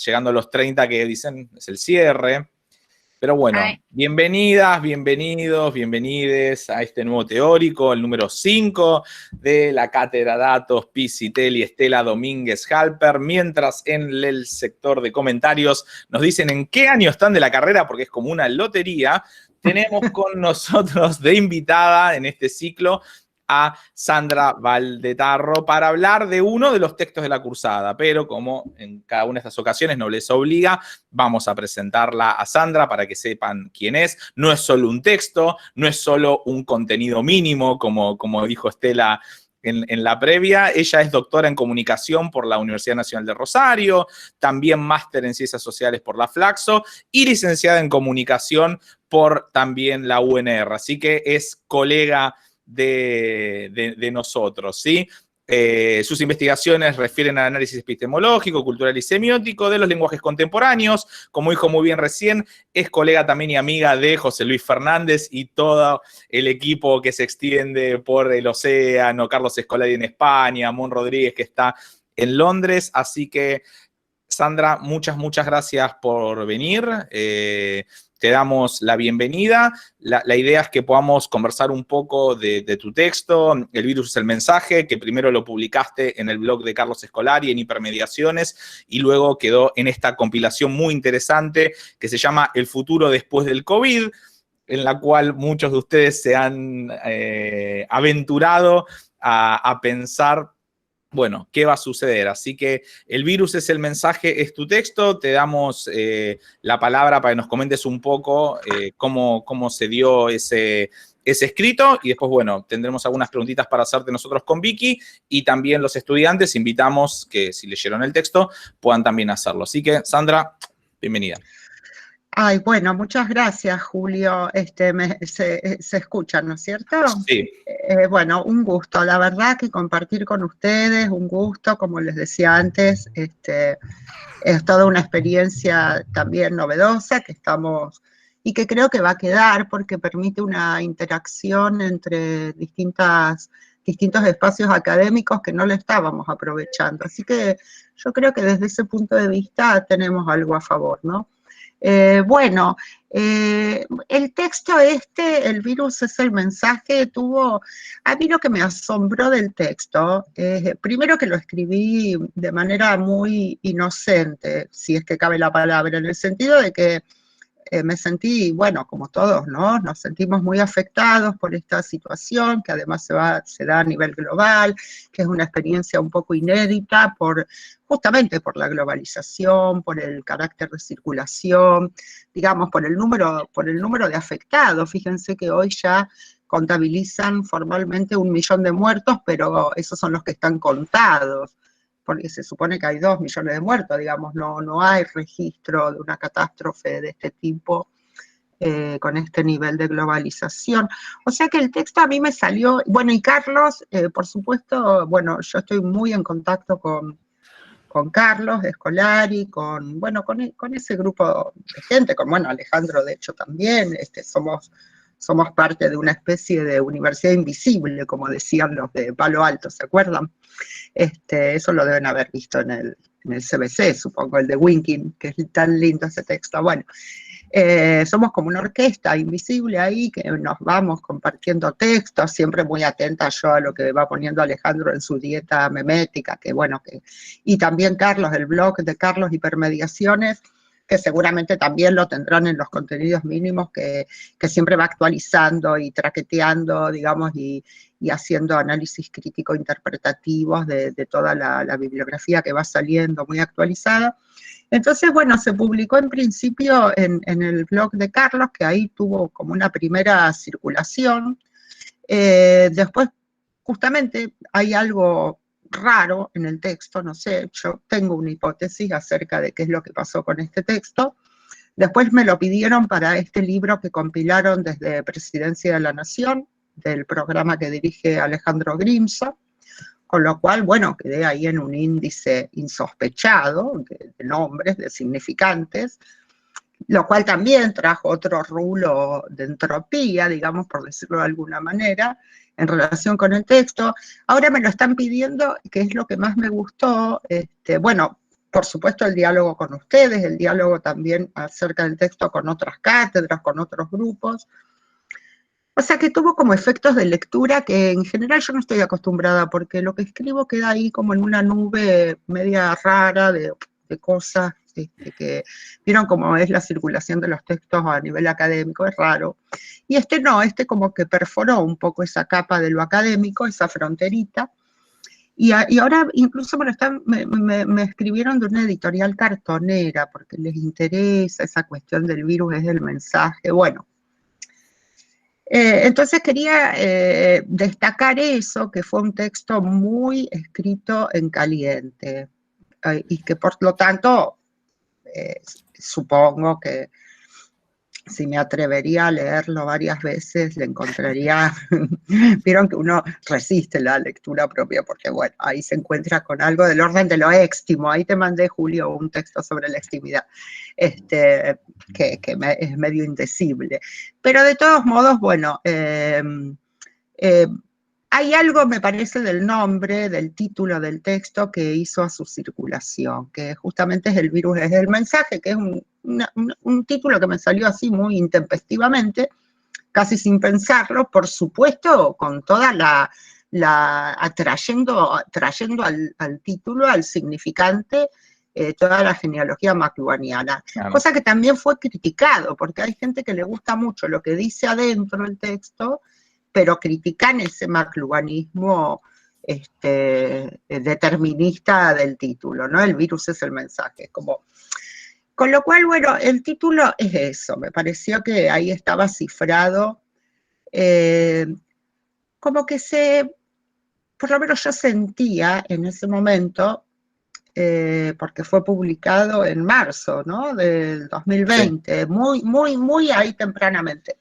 llegando a los 30 que dicen es el cierre. Pero bueno, bienvenidas, bienvenidos, bienvenides a este nuevo teórico, el número 5 de la Cátedra Datos, Piscitelli, Estela Domínguez Halper. Mientras en el sector de comentarios nos dicen en qué año están de la carrera, porque es como una lotería, tenemos con nosotros de invitada en este ciclo a Sandra Valdetarro para hablar de uno de los textos de la cursada, pero como en cada una de estas ocasiones no les obliga, vamos a presentarla a Sandra para que sepan quién es. No es solo un texto, no es solo un contenido mínimo, como dijo Estela en la previa. Ella es doctora en comunicación por la Universidad Nacional de Rosario, también máster en ciencias sociales por la Flaxo y licenciada en comunicación por también la UNR, así que es colega de nosotros, ¿sí? Sus investigaciones refieren al análisis epistemológico, cultural y semiótico de los lenguajes contemporáneos. Como dijo muy bien recién, es colega también y amiga de José Luis Fernández y todo el equipo que se extiende por el océano, Carlos Escolari en España, Mon Rodríguez que está en Londres, así que Sandra, muchas gracias por venir. Te damos la bienvenida. La idea es que podamos conversar un poco de tu texto, El virus es el mensaje, que primero lo publicaste en el blog de Carlos Escolari, en Hipermediaciones, y luego quedó en esta compilación muy interesante que se llama El futuro después del COVID, en la cual muchos de ustedes se han aventurado a pensar, bueno, ¿qué va a suceder? Así que El virus es el mensaje, es tu texto. Te damos la palabra para que nos comentes un poco cómo se dio ese escrito. Y después, bueno, tendremos algunas preguntitas para hacerte nosotros con Vicky. Y también los estudiantes invitamos que si leyeron el texto puedan también hacerlo. Así que, Sandra, bienvenida. Ay, bueno, muchas gracias, Julio. Se escuchan, ¿no es cierto? Sí. Bueno, un gusto. La verdad que compartir con ustedes, un gusto, como les decía antes, es toda una experiencia también novedosa que estamos y que creo que va a quedar porque permite una interacción entre distintos espacios académicos que no le estábamos aprovechando. Así que yo creo que desde ese punto de vista tenemos algo a favor, ¿no? Bueno, el texto El virus es el mensaje, a mí lo que me asombró del texto, primero que lo escribí de manera muy inocente, si es que cabe la palabra, en el sentido de que me sentí, bueno, como todos, ¿no? Nos sentimos muy afectados por esta situación, que además se da a nivel global, que es una experiencia un poco inédita justamente por la globalización, por el carácter de circulación, digamos, por el número de afectados. Fíjense que hoy ya contabilizan formalmente 1 millón de muertos, pero esos son los que están contados, porque se supone que hay 2 millones de muertos, digamos, no hay registro de una catástrofe de este tipo con este nivel de globalización. O sea que el texto a mí me salió, bueno, y Carlos, por supuesto, bueno, yo estoy muy en contacto con Carlos Escolari, con ese grupo de gente, bueno, Alejandro de hecho también, somos parte de una especie de universidad invisible, como decían los de Palo Alto, ¿se acuerdan? Eso lo deben haber visto en el CBC, supongo, el de Winking, que es tan lindo ese texto. Bueno, somos como una orquesta invisible ahí, que nos vamos compartiendo textos, siempre muy atenta yo a lo que va poniendo Alejandro en su dieta memética, y también Carlos, el blog de Carlos Hipermediaciones, que seguramente también lo tendrán en los contenidos mínimos, que siempre va actualizando y traqueteando, digamos, y haciendo análisis crítico-interpretativos de toda la bibliografía que va saliendo, muy actualizada. Entonces, bueno, se publicó en principio en el blog de Carlos, que ahí tuvo como una primera circulación. Después, justamente, hay algo raro en el texto, no sé, yo tengo una hipótesis acerca de qué es lo que pasó con este texto. Después me lo pidieron para este libro que compilaron desde Presidencia de la Nación, del programa que dirige Alejandro Grimso, con lo cual, bueno, quedé ahí en un índice insospechado de nombres, de significantes, lo cual también trajo otro rulo de entropía, digamos, por decirlo de alguna manera, en relación con el texto. Ahora me lo están pidiendo, que es lo que más me gustó, bueno, por supuesto el diálogo con ustedes, el diálogo también acerca del texto con otras cátedras, con otros grupos. O sea que tuvo como efectos de lectura que en general yo no estoy acostumbrada, porque lo que escribo queda ahí como en una nube media rara de cosas, que vieron cómo es la circulación de los textos a nivel académico, es raro. Y no, como que perforó un poco esa capa de lo académico, esa fronterita. Y ahora incluso me escribieron de una editorial cartonera, porque les interesa esa cuestión del virus, es el mensaje, bueno. Entonces quería destacar eso, que fue un texto muy escrito en caliente, y que por lo tanto supongo que si me atrevería a leerlo varias veces, le encontraría, vieron que uno resiste la lectura propia, porque bueno, ahí se encuentra con algo del orden de lo éxtimo. Ahí te mandé, Julio, un texto sobre la extimidad, que es medio indecible. Pero de todos modos, bueno, hay algo, me parece, del nombre, del título del texto que hizo a su circulación, que justamente es El virus es el mensaje, que es un título que me salió así muy intempestivamente, casi sin pensarlo, por supuesto, con toda trayendo al título, al significante, toda la genealogía maclubaniana, claro. Cosa que también fue criticado, porque hay gente que le gusta mucho lo que dice adentro el texto, pero critican ese maclubanismo determinista del título, ¿no? El virus es el mensaje, como... Con lo cual, bueno, el título es eso, me pareció que ahí estaba cifrado, como que por lo menos yo sentía en ese momento, porque fue publicado en marzo, ¿no? Del 2020, sí. Muy ahí tempranamente.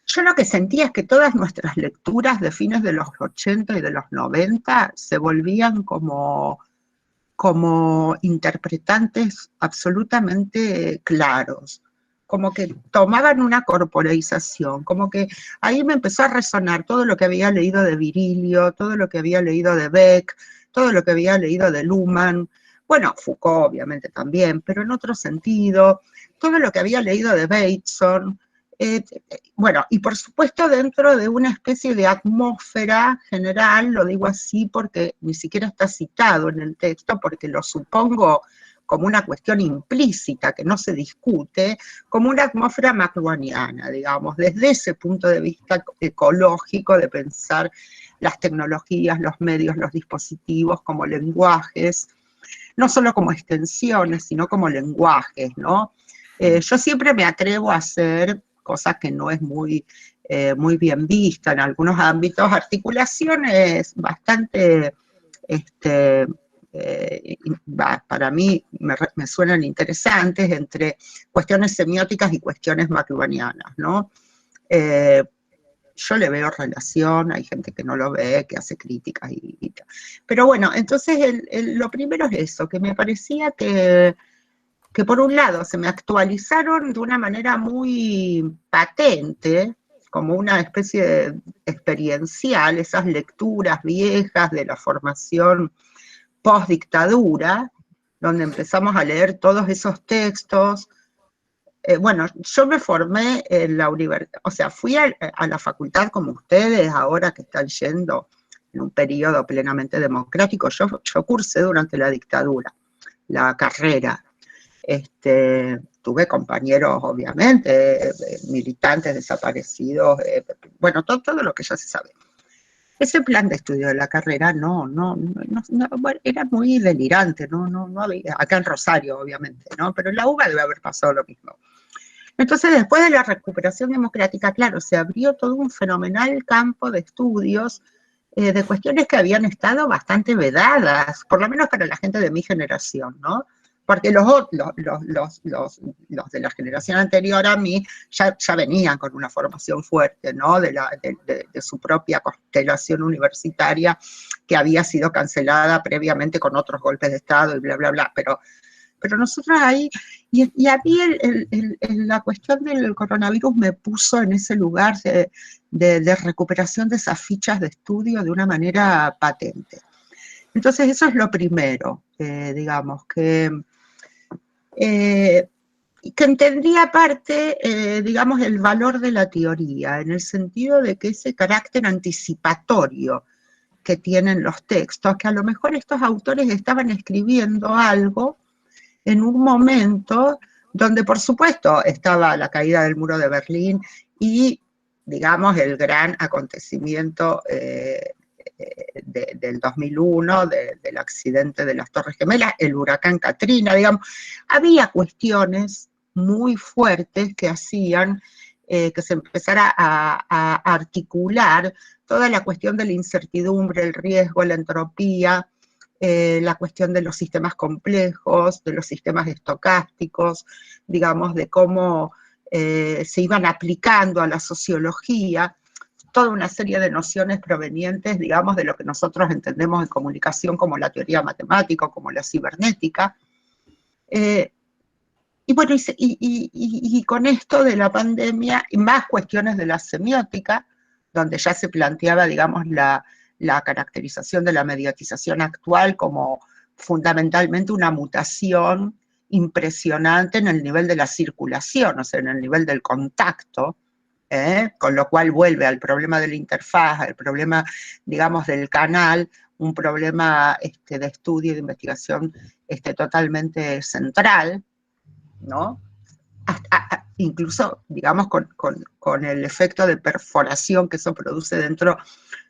Yo lo que sentía es que todas nuestras lecturas de fines de los 80 y de los 90 se volvían como interpretantes absolutamente claros, como que tomaban una corporeización, como que ahí me empezó a resonar todo lo que había leído de Virilio, todo lo que había leído de Beck, todo lo que había leído de Luhmann, bueno, Foucault obviamente también, pero en otro sentido, todo lo que había leído de Bateson, bueno, y por supuesto dentro de una especie de atmósfera general, lo digo así porque ni siquiera está citado en el texto, porque lo supongo como una cuestión implícita que no se discute, como una atmósfera macluaniana, digamos, desde ese punto de vista ecológico de pensar las tecnologías, los medios, los dispositivos como lenguajes, no solo como extensiones, sino como lenguajes, ¿no? Yo siempre me atrevo a hacer, cosa que no es muy bien vista en algunos ámbitos, articulaciones bastante, para mí me suenan interesantes entre cuestiones semióticas y cuestiones maclubanianas, ¿no? Yo le veo relación, hay gente que no lo ve, que hace críticas y tal. Pero bueno, entonces lo primero es eso, que me parecía que por un lado se me actualizaron de una manera muy patente, como una especie de experiencial, esas lecturas viejas de la formación post-dictadura, donde empezamos a leer todos esos textos. Bueno, yo me formé en la universidad, o sea, fui a la facultad como ustedes, ahora que están yendo en un periodo plenamente democrático. Yo cursé durante la dictadura la carrera. Tuve compañeros, obviamente, militantes desaparecidos, bueno, todo lo que ya se sabe. Ese plan de estudio de la carrera bueno, era muy delirante, no había, acá en Rosario, obviamente, ¿no? Pero en la UBA debe haber pasado lo mismo. Entonces, después de la recuperación democrática, claro, se abrió todo un fenomenal campo de estudios de cuestiones que habían estado bastante vedadas, por lo menos para la gente de mi generación, ¿no? Porque los de la generación anterior a mí ya venían con una formación fuerte, ¿no? De su propia constelación universitaria que había sido cancelada previamente con otros golpes de Estado y bla, bla, bla, pero nosotros ahí, y a mí la cuestión del coronavirus me puso en ese lugar de recuperación de esas fichas de estudio de una manera patente. Entonces eso es lo primero, digamos, que entendía aparte, digamos, el valor de la teoría, en el sentido de que ese carácter anticipatorio que tienen los textos, que a lo mejor estos autores estaban escribiendo algo en un momento donde, por supuesto, estaba la caída del muro de Berlín y, digamos, el gran acontecimiento del 2001, del accidente de las Torres Gemelas, el huracán Katrina, digamos. Había cuestiones muy fuertes que hacían que se empezara a articular toda la cuestión de la incertidumbre, el riesgo, la entropía, la cuestión de los sistemas complejos, de los sistemas estocásticos, digamos, de cómo se iban aplicando a la sociología, toda una serie de nociones provenientes, digamos, de lo que nosotros entendemos en comunicación como la teoría matemática, como la cibernética. Y bueno, y con esto de la pandemia, y más cuestiones de la semiótica, donde ya se planteaba, digamos, la caracterización de la mediatización actual como fundamentalmente una mutación impresionante en el nivel de la circulación, o sea, en el nivel del contacto, con lo cual vuelve al problema de la interfaz, al problema, digamos, del canal, un problema de estudio y de investigación totalmente central, ¿no? Incluso, digamos, con el efecto de perforación que eso produce dentro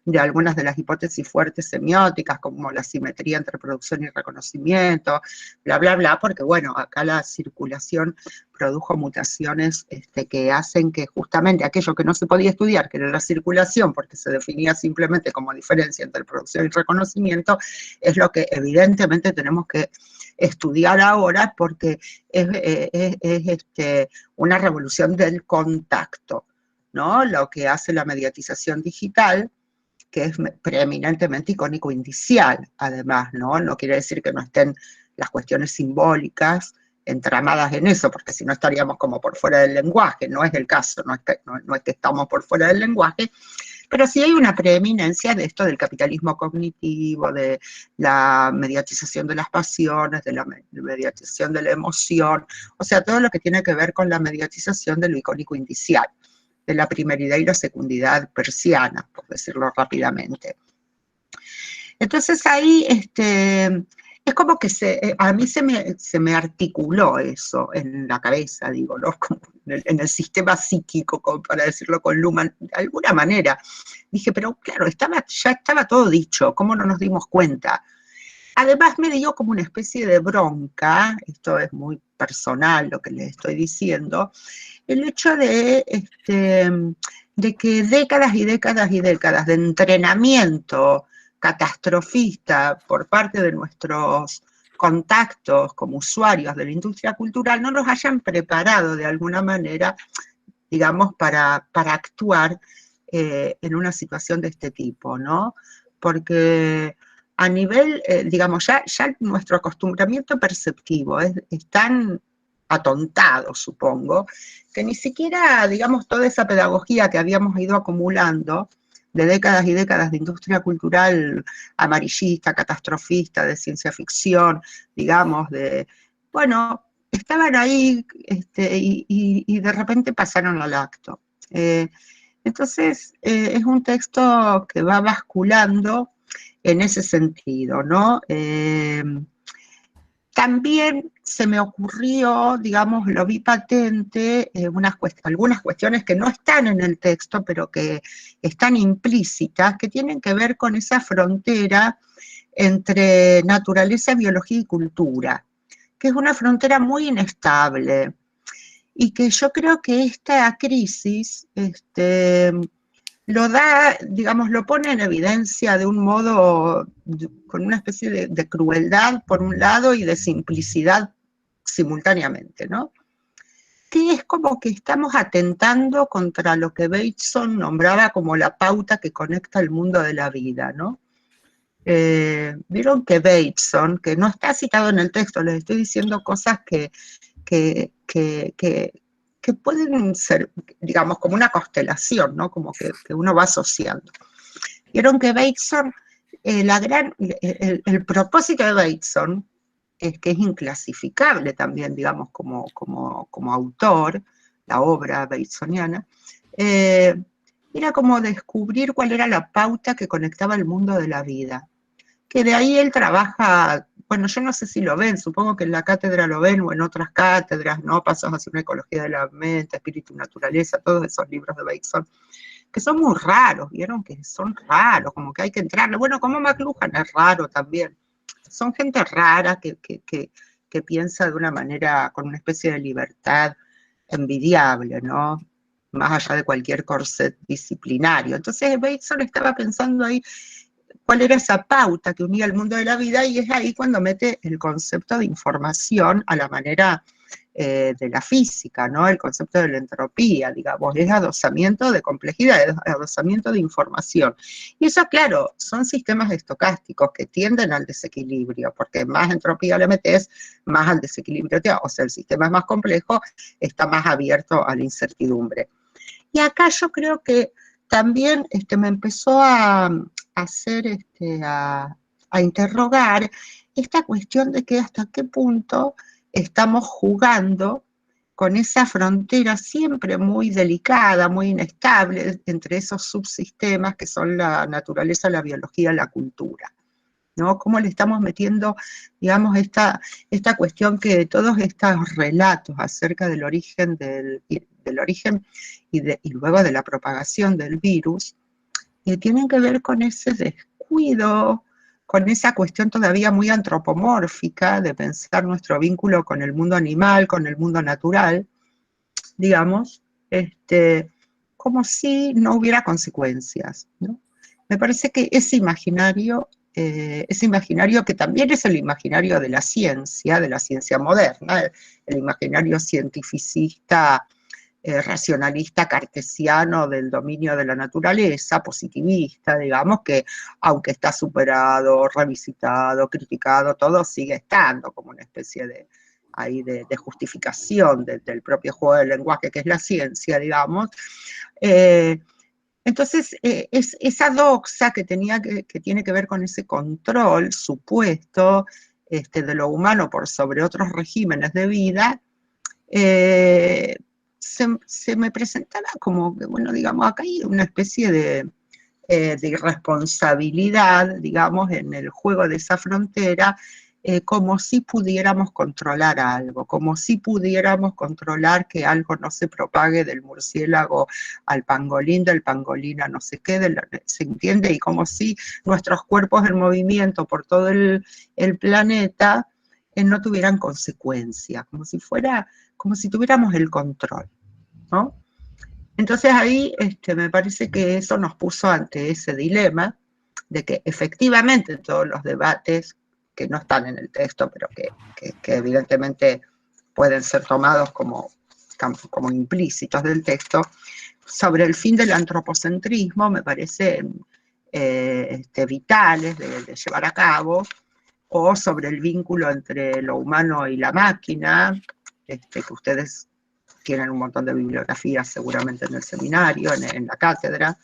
de algunas de las hipótesis fuertes semióticas, como la simetría entre producción y reconocimiento, bla, bla, bla, porque, bueno, acá la circulación produjo mutaciones que hacen que justamente aquello que no se podía estudiar, que era la circulación, porque se definía simplemente como diferencia entre producción y reconocimiento, es lo que evidentemente tenemos que estudiar ahora, porque es una revolución del contacto, ¿no? Lo que hace la mediatización digital, que es preeminentemente icónico-indicial, además, ¿no? No quiere decir que no estén las cuestiones simbólicas entramadas en eso, porque si no estaríamos como por fuera del lenguaje, no es el caso, no es que estamos por fuera del lenguaje, pero sí hay una preeminencia de esto del capitalismo cognitivo, de la mediatización de las pasiones, de la mediatización de la emoción, o sea, todo lo que tiene que ver con la mediatización de lo icónico indicial, de la primeridad y la secundidad persiana, por decirlo rápidamente. Entonces ahí es como que a mí se me articuló eso en la cabeza, digo, ¿no? Como en el sistema psíquico, como para decirlo con Luhmann, de alguna manera. Dije, pero claro, ya estaba todo dicho, ¿cómo no nos dimos cuenta? Además me dio como una especie de bronca, esto es muy personal lo que les estoy diciendo, el hecho de que décadas y décadas y décadas de entrenamiento catastrofista por parte de nuestros contactos como usuarios de la industria cultural no nos hayan preparado de alguna manera, digamos, para actuar en una situación de este tipo, ¿no? Porque a nivel, digamos, ya nuestro acostumbramiento perceptivo es tan atontado, supongo, que ni siquiera, digamos, toda esa pedagogía que habíamos ido acumulando de décadas y décadas de industria cultural amarillista, catastrofista, de ciencia ficción, digamos, bueno, estaban ahí y de repente pasaron al acto. Entonces, es un texto que va basculando en ese sentido, ¿no? También se me ocurrió, digamos, lo vi patente, algunas cuestiones que no están en el texto, pero que están implícitas, que tienen que ver con esa frontera entre naturaleza, biología y cultura, que es una frontera muy inestable, y que yo creo que esta crisis lo da, digamos, lo pone en evidencia de un modo, con una especie de crueldad por un lado y de simplicidad simultáneamente, ¿no? Que es como que estamos atentando contra lo que Bateson nombraba como la pauta que conecta el mundo de la vida, ¿no? Vieron que Bateson, que no está citado en el texto, les estoy diciendo cosas que pueden ser, digamos, como una constelación, ¿no? Como que uno va asociando. Vieron que Bateson el propósito de Bateson es que es inclasificable también, digamos, como autor, la obra batesoniana, era como descubrir cuál era la pauta que conectaba el mundo de la vida. Que de ahí él trabaja, bueno, yo no sé si lo ven, supongo que en la cátedra lo ven, o en otras cátedras, ¿no? Pasos hacia una ecología de la mente, espíritu y naturaleza, todos esos libros de Bateson, que son muy raros, ¿vieron? Que son raros, como que hay que entrarle. Bueno, como McLuhan es raro también. Son gente rara que piensa de una manera, con una especie de libertad envidiable, ¿no? Más allá de cualquier corset disciplinario. Entonces Bateson estaba pensando ahí cuál era esa pauta que unía el mundo de la vida, y es ahí cuando mete el concepto de información a la manera de la física, ¿no? El concepto de la entropía, digamos, es adosamiento de complejidad, es adosamiento de información. Y eso, claro, son sistemas estocásticos que tienden al desequilibrio, porque más entropía le metes, más al desequilibrio te va. O sea, el sistema es más complejo, está más abierto a la incertidumbre. Y acá yo creo que también me empezó a hacer, a interrogar esta cuestión de que hasta qué punto estamos jugando con esa frontera siempre muy delicada, muy inestable, entre esos subsistemas que son la naturaleza, la biología, la cultura, ¿no? Cómo le estamos metiendo, digamos, esta cuestión que todos estos relatos acerca del origen y luego de la propagación del virus, tienen que ver con ese descuido, con esa cuestión todavía muy antropomórfica de pensar nuestro vínculo con el mundo animal, con el mundo natural, digamos, como si no hubiera consecuencias, ¿no? Me parece que ese imaginario que también es el imaginario de la ciencia moderna, el imaginario cientificista, racionalista cartesiano del dominio de la naturaleza, positivista, digamos, que aunque está superado, revisitado, criticado, todo sigue estando como una especie de justificación del propio juego del lenguaje que es la ciencia, digamos. Entonces, es esa doxa que tiene que ver con ese control supuesto de lo humano por sobre otros regímenes de vida, se me presentaba como que, bueno, digamos, acá hay una especie de irresponsabilidad, digamos, en el juego de esa frontera, como si pudiéramos controlar algo, como si pudiéramos controlar que algo no se propague del murciélago al pangolín, del pangolín a no sé qué, ¿se entiende? Y como si nuestros cuerpos en movimiento por todo el planeta no tuvieran consecuencias, como si tuviéramos el control, ¿no? Entonces ahí me parece que eso nos puso ante ese dilema de que efectivamente todos los debates que no están en el texto, pero que evidentemente pueden ser tomados como implícitos del texto, sobre el fin del antropocentrismo me parecen vitales de llevar a cabo, o sobre el vínculo entre lo humano y la máquina, que ustedes tienen un montón de bibliografías seguramente en el seminario, en la cátedra.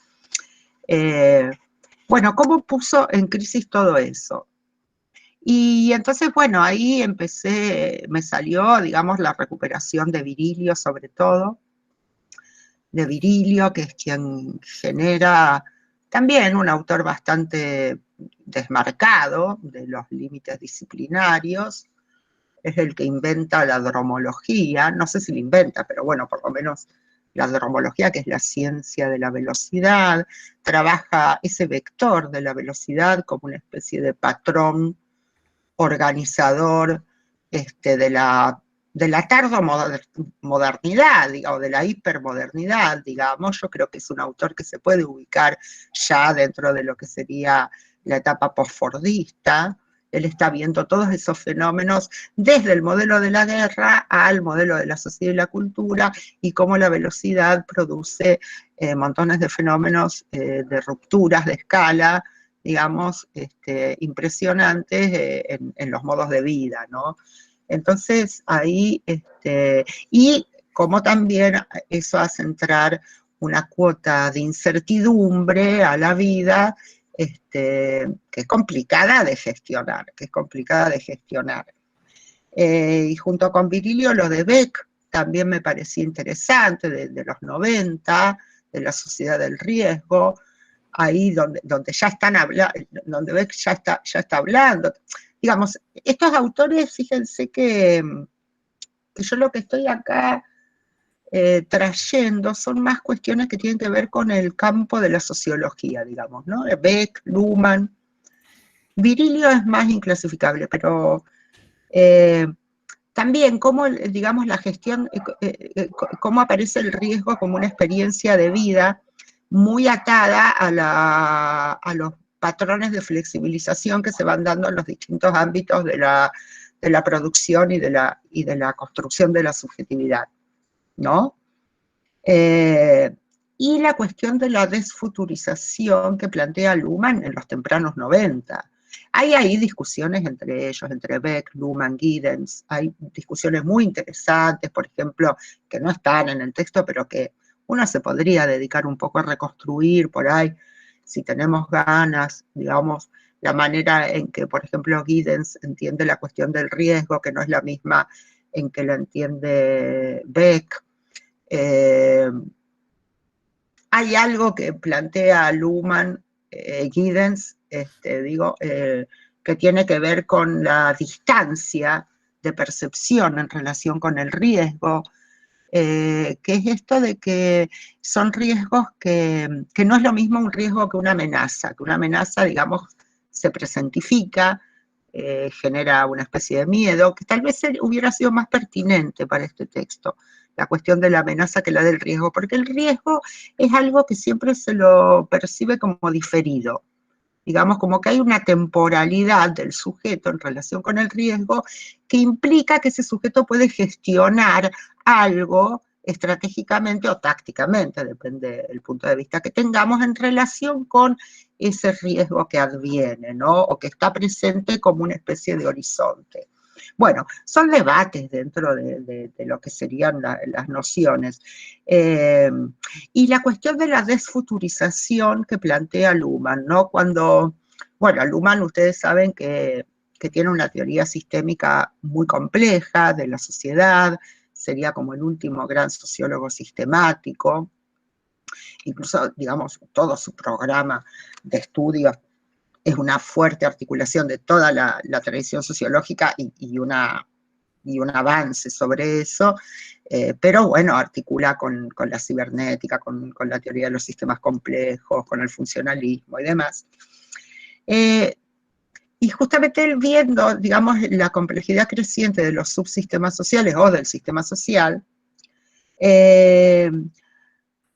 Bueno, ¿cómo puso en crisis todo eso? Y entonces, bueno, ahí me salió, digamos, la recuperación de Virilio sobre todo, de Virilio, que es quien genera también un autor bastante desmarcado de los límites disciplinarios, es el que inventa la dromología, no sé si la inventa, pero bueno, por lo menos la dromología, que es la ciencia de la velocidad, trabaja ese vector de la velocidad como una especie de patrón organizador de la tardomodernidad, digamos, de la hipermodernidad, digamos. Yo creo que es un autor que se puede ubicar ya dentro de lo que sería la etapa postfordista. Él está viendo todos esos fenómenos desde el modelo de la guerra al modelo de la sociedad y la cultura, y cómo la velocidad produce montones de fenómenos de rupturas de escala, digamos, impresionantes en los modos de vida, ¿no? Entonces ahí, y como también eso hace entrar una cuota de incertidumbre a la vida que es complicada de gestionar, y junto con Virilio lo de Beck también me parecía interesante, de los 90, de la sociedad del riesgo, ahí donde ya están hablando, donde Beck ya está hablando. Digamos, estos autores, fíjense que yo lo que estoy acá trayendo son más cuestiones que tienen que ver con el campo de la sociología, digamos, ¿no? Beck, Luhmann. Virilio es más inclasificable, pero también cómo, digamos, la gestión, cómo aparece el riesgo como una experiencia de vida muy atada a los patrones de flexibilización que se van dando en los distintos ámbitos de la producción y de la construcción de la subjetividad, ¿no? Y la cuestión de la desfuturización que plantea Luhmann en los tempranos 90. Hay ahí discusiones entre ellos, entre Beck, Luhmann, Giddens, hay discusiones muy interesantes, por ejemplo, que no están en el texto, pero que uno se podría dedicar un poco a reconstruir por ahí, si tenemos ganas, digamos, la manera en que, por ejemplo, Giddens entiende la cuestión del riesgo, que no es la misma en que la entiende Beck. Hay algo que plantea Luhmann, Giddens, que tiene que ver con la distancia de percepción en relación con el riesgo, que es esto de que son riesgos que no es lo mismo un riesgo que una amenaza, digamos, se presentifica, genera una especie de miedo, que tal vez hubiera sido más pertinente para este texto, la cuestión de la amenaza que la del riesgo, porque el riesgo es algo que siempre se lo percibe como diferido, digamos, como que hay una temporalidad del sujeto en relación con el riesgo que implica que ese sujeto puede gestionar algo estratégicamente o tácticamente, depende del punto de vista que tengamos, en relación con ese riesgo que adviene, ¿no? O que está presente como una especie de horizonte. Bueno, son debates dentro de lo que serían las nociones. Y la cuestión de la desfuturización que plantea Luhmann, ¿no? Bueno, Luhmann, ustedes saben que tiene una teoría sistémica muy compleja de la sociedad, sería como el último gran sociólogo sistemático, incluso, digamos, todo su programa de estudios es una fuerte articulación de toda la tradición sociológica y un avance sobre eso, pero bueno, articula con la cibernética, con la teoría de los sistemas complejos, con el funcionalismo y demás. Y justamente él, viendo, digamos, la complejidad creciente de los subsistemas sociales o del sistema social,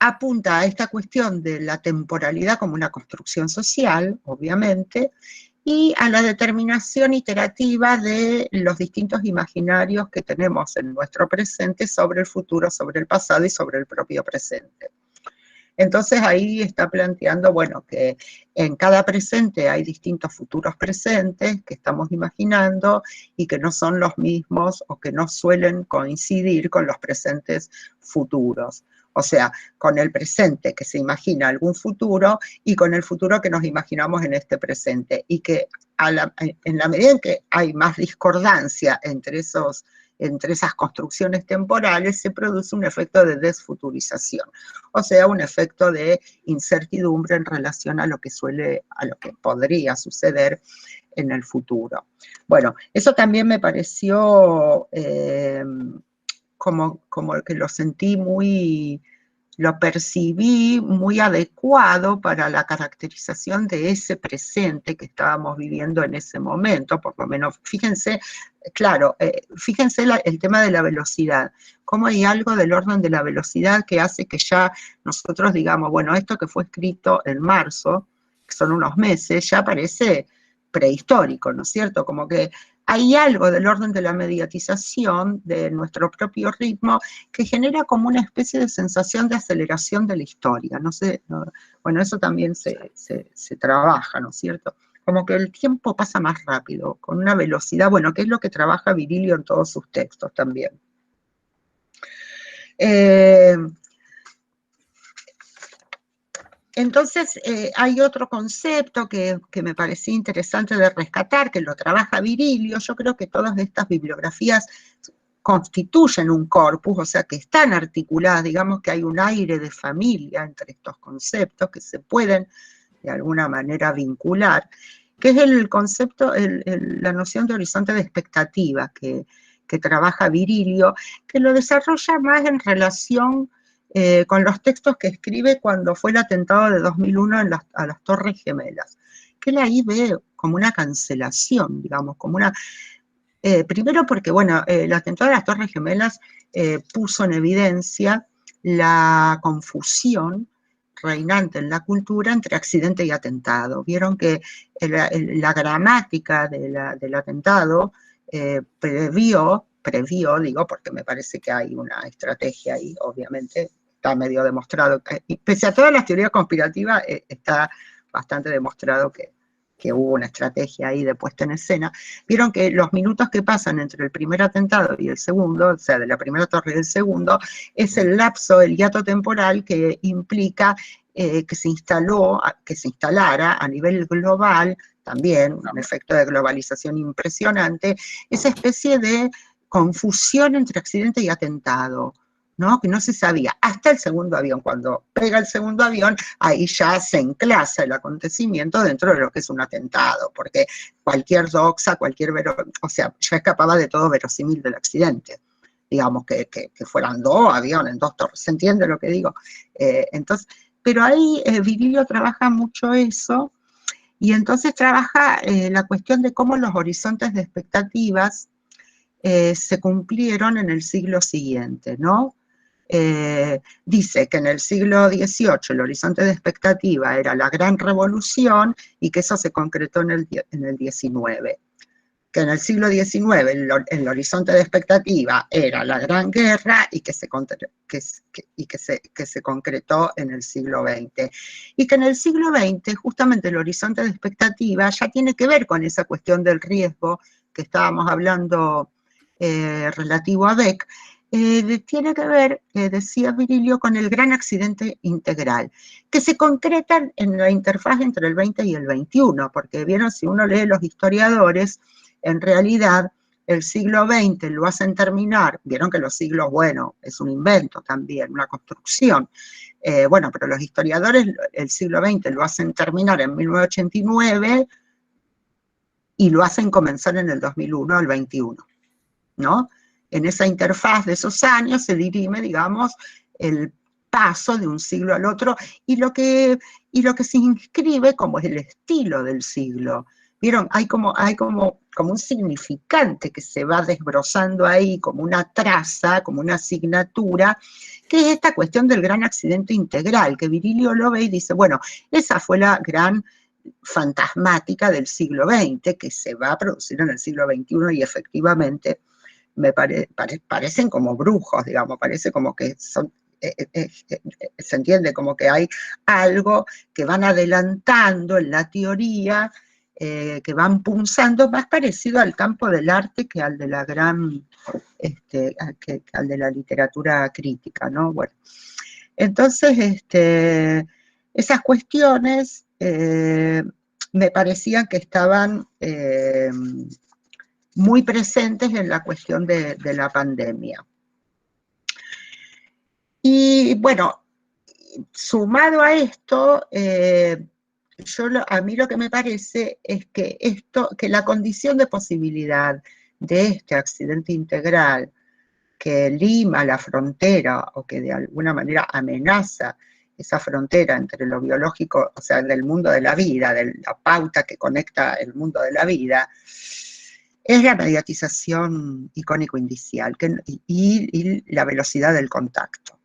apunta a esta cuestión de la temporalidad como una construcción social, obviamente, y a la determinación iterativa de los distintos imaginarios que tenemos en nuestro presente sobre el futuro, sobre el pasado y sobre el propio presente. Entonces ahí está planteando, bueno, que en cada presente hay distintos futuros presentes que estamos imaginando y que no son los mismos o que no suelen coincidir con los presentes futuros. O sea, con el presente que se imagina algún futuro y con el futuro que nos imaginamos en este presente. Y que en la medida en que hay más discordancia entre esas construcciones temporales, se produce un efecto de desfuturización, o sea, un efecto de incertidumbre en relación a lo que podría suceder en el futuro. Bueno, eso también me pareció como que lo percibí muy adecuado para la caracterización de ese presente que estábamos viviendo en ese momento, por lo menos. Fíjense, claro, fíjense el tema de la velocidad, cómo hay algo del orden de la velocidad que hace que ya nosotros digamos, bueno, esto que fue escrito en marzo, que son unos meses, ya parece prehistórico, ¿no es cierto? Como que hay algo del orden de la mediatización de nuestro propio ritmo que genera como una especie de sensación de aceleración de la historia, no sé, bueno, eso también se trabaja, ¿no es cierto? Como que el tiempo pasa más rápido, con una velocidad, bueno, que es lo que trabaja Virilio en todos sus textos también. Entonces, hay otro concepto que me parecía interesante de rescatar, que lo trabaja Virilio. Yo creo que todas estas bibliografías constituyen un corpus, o sea, que están articuladas, digamos que hay un aire de familia entre estos conceptos que se pueden de alguna manera vincular, que es el concepto, la noción de horizonte de expectativa que trabaja Virilio, que lo desarrolla más en relación con los textos que escribe cuando fue el atentado de 2001 a las Torres Gemelas, que él ahí ve como una cancelación, digamos, como una... primero porque, bueno, el atentado de las Torres Gemelas puso en evidencia la confusión reinante en la cultura entre accidente y atentado. Vieron que la gramática del atentado previó, digo, porque me parece que hay una estrategia ahí, obviamente, está medio demostrado, y pese a todas las teorías conspirativas, está bastante demostrado que hubo una estrategia ahí de puesta en escena. Vieron que los minutos que pasan entre el primer atentado y el segundo, o sea, de la primera torre y el segundo, es el lapso, el hiato temporal que implica que se instalara a nivel global, también un efecto de globalización impresionante, esa especie de confusión entre accidente y atentado, ¿no? Que no se sabía, hasta el segundo avión. Cuando pega el segundo avión, ahí ya se enclasa el acontecimiento dentro de lo que es un atentado, porque cualquier doxa, o sea, ya escapaba de todo verosímil del accidente. Digamos que fueran dos aviones, dos torres, ¿se entiende lo que digo? Entonces, pero ahí Virilio trabaja mucho eso, y entonces trabaja la cuestión de cómo los horizontes de expectativas se cumplieron en el siglo siguiente, ¿no? Dice que en el siglo XVIII el horizonte de expectativa era la gran revolución y que eso se concretó en el XIX. Que en el siglo XIX el horizonte de expectativa era la Gran Guerra y que se concretó en el siglo XX. Y que en el siglo XX justamente el horizonte de expectativa ya tiene que ver con esa cuestión del riesgo que estábamos hablando relativo a Beck, tiene que ver, decía Virilio, con el gran accidente integral, que se concretan en la interfaz entre el 20 y el 21, porque vieron, si uno lee los historiadores, en realidad el siglo XX lo hacen terminar, vieron que los siglos, bueno, es un invento también, una construcción, bueno, pero los historiadores el siglo XX lo hacen terminar en 1989 y lo hacen comenzar en el 2001 al 21, ¿no? En esa interfaz de esos años se dirime, digamos, el paso de un siglo al otro y lo que se inscribe como es el estilo del siglo. ¿Vieron? Hay como un significante que se va desbrozando ahí, como una traza, como una asignatura, que es esta cuestión del gran accidente integral, que Virilio lo ve y dice, bueno, esa fue la gran fantasmática del siglo XX, que se va a producir en el siglo XXI y efectivamente parecen como brujos, digamos, parece como que son, se entiende como que hay algo que van adelantando en la teoría, que van punzando, más parecido al campo del arte que al de la gran, al de la literatura crítica, ¿no? Bueno, entonces, esas cuestiones me parecían que estaban muy presentes en la cuestión de la pandemia. Y bueno, sumado a esto, a mí lo que me parece es que la condición de posibilidad de este accidente integral que lima la frontera o que de alguna manera amenaza esa frontera entre lo biológico, o sea, del mundo de la vida, de la pauta que conecta el mundo de la vida, es la mediatización icónico-indicial y la velocidad del contacto,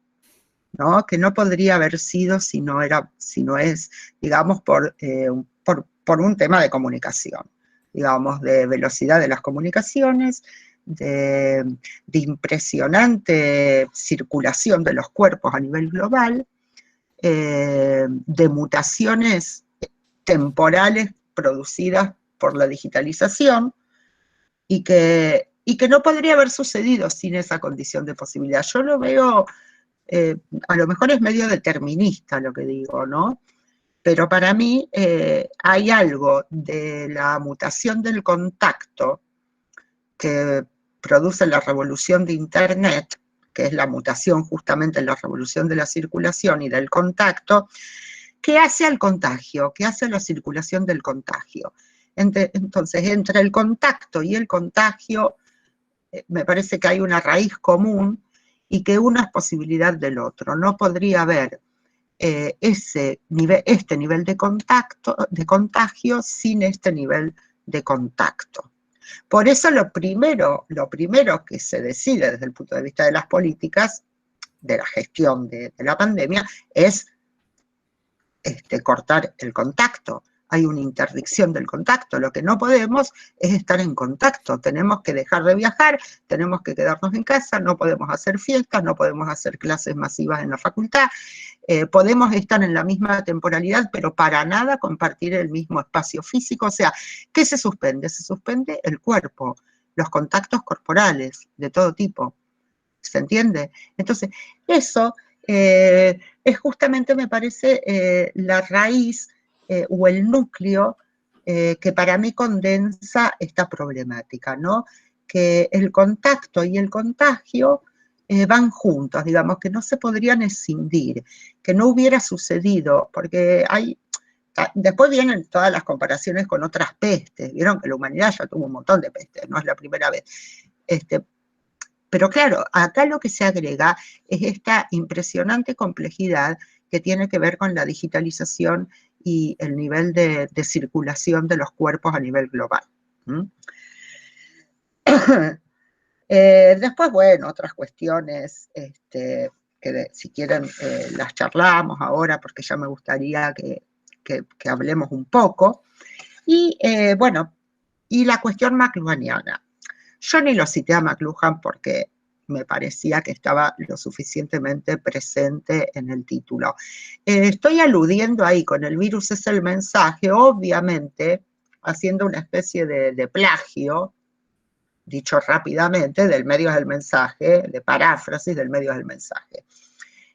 ¿no? Que no podría haber sido si no es, digamos, por un tema de comunicación, digamos, de velocidad de las comunicaciones, de impresionante circulación de los cuerpos a nivel global, de mutaciones temporales producidas por la digitalización, y que no podría haber sucedido sin esa condición de posibilidad. Yo lo veo, a lo mejor es medio determinista lo que digo, ¿no? Pero para mí hay algo de la mutación del contacto que produce la revolución de Internet, que es la mutación justamente en la revolución de la circulación y del contacto, que hace al contagio, que hace la circulación del contagio. Entonces, entre el contacto y el contagio, me parece que hay una raíz común y que uno es posibilidad del otro. No podría haber este nivel de contagio sin este nivel de contacto. Por eso lo primero que se decide desde el punto de vista de las políticas, de la gestión de la pandemia, es cortar el contacto. Hay una interdicción del contacto. Lo que no podemos es estar en contacto. Tenemos que dejar de viajar, tenemos que quedarnos en casa, no podemos hacer fiestas, no podemos hacer clases masivas en la facultad. Podemos estar en la misma temporalidad, pero para nada compartir el mismo espacio físico. O sea, ¿qué se suspende? Se suspende el cuerpo, los contactos corporales de todo tipo. ¿Se entiende? Entonces, eso es justamente, me parece, la raíz o el núcleo que para mí condensa esta problemática, ¿no? Que el contacto y el contagio van juntos, digamos, que no se podrían escindir, que no hubiera sucedido, porque después vienen todas las comparaciones con otras pestes, vieron que la humanidad ya tuvo un montón de pestes, no es la primera vez. Pero claro, acá lo que se agrega es esta impresionante complejidad que tiene que ver con la digitalización y el nivel de circulación de los cuerpos a nivel global. Después, bueno, otras cuestiones que si quieren las charlamos ahora porque ya me gustaría que hablemos un poco. Y bueno, y la cuestión McLuhaniana. Yo ni lo cité a McLuhan porque me parecía que estaba lo suficientemente presente en el título. Estoy aludiendo ahí con el virus es el mensaje, obviamente haciendo una especie de plagio, dicho rápidamente, del medio es el mensaje, de paráfrasis del medio es el mensaje.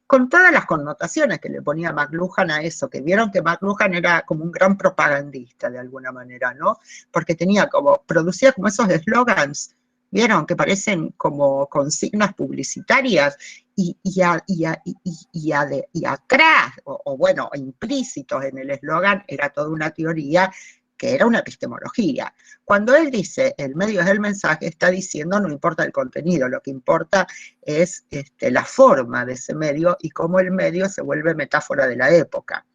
Con todas las connotaciones que le ponía McLuhan a eso, que vieron que McLuhan era como un gran propagandista de alguna manera, ¿no? Porque producía como esos eslogans, vieron, que parecen como consignas publicitarias y atrás, o bueno, implícitos en el eslogan, era toda una teoría que era una epistemología. Cuando él dice el medio es el mensaje, está diciendo no importa el contenido, lo que importa es la forma de ese medio y cómo el medio se vuelve metáfora de la época,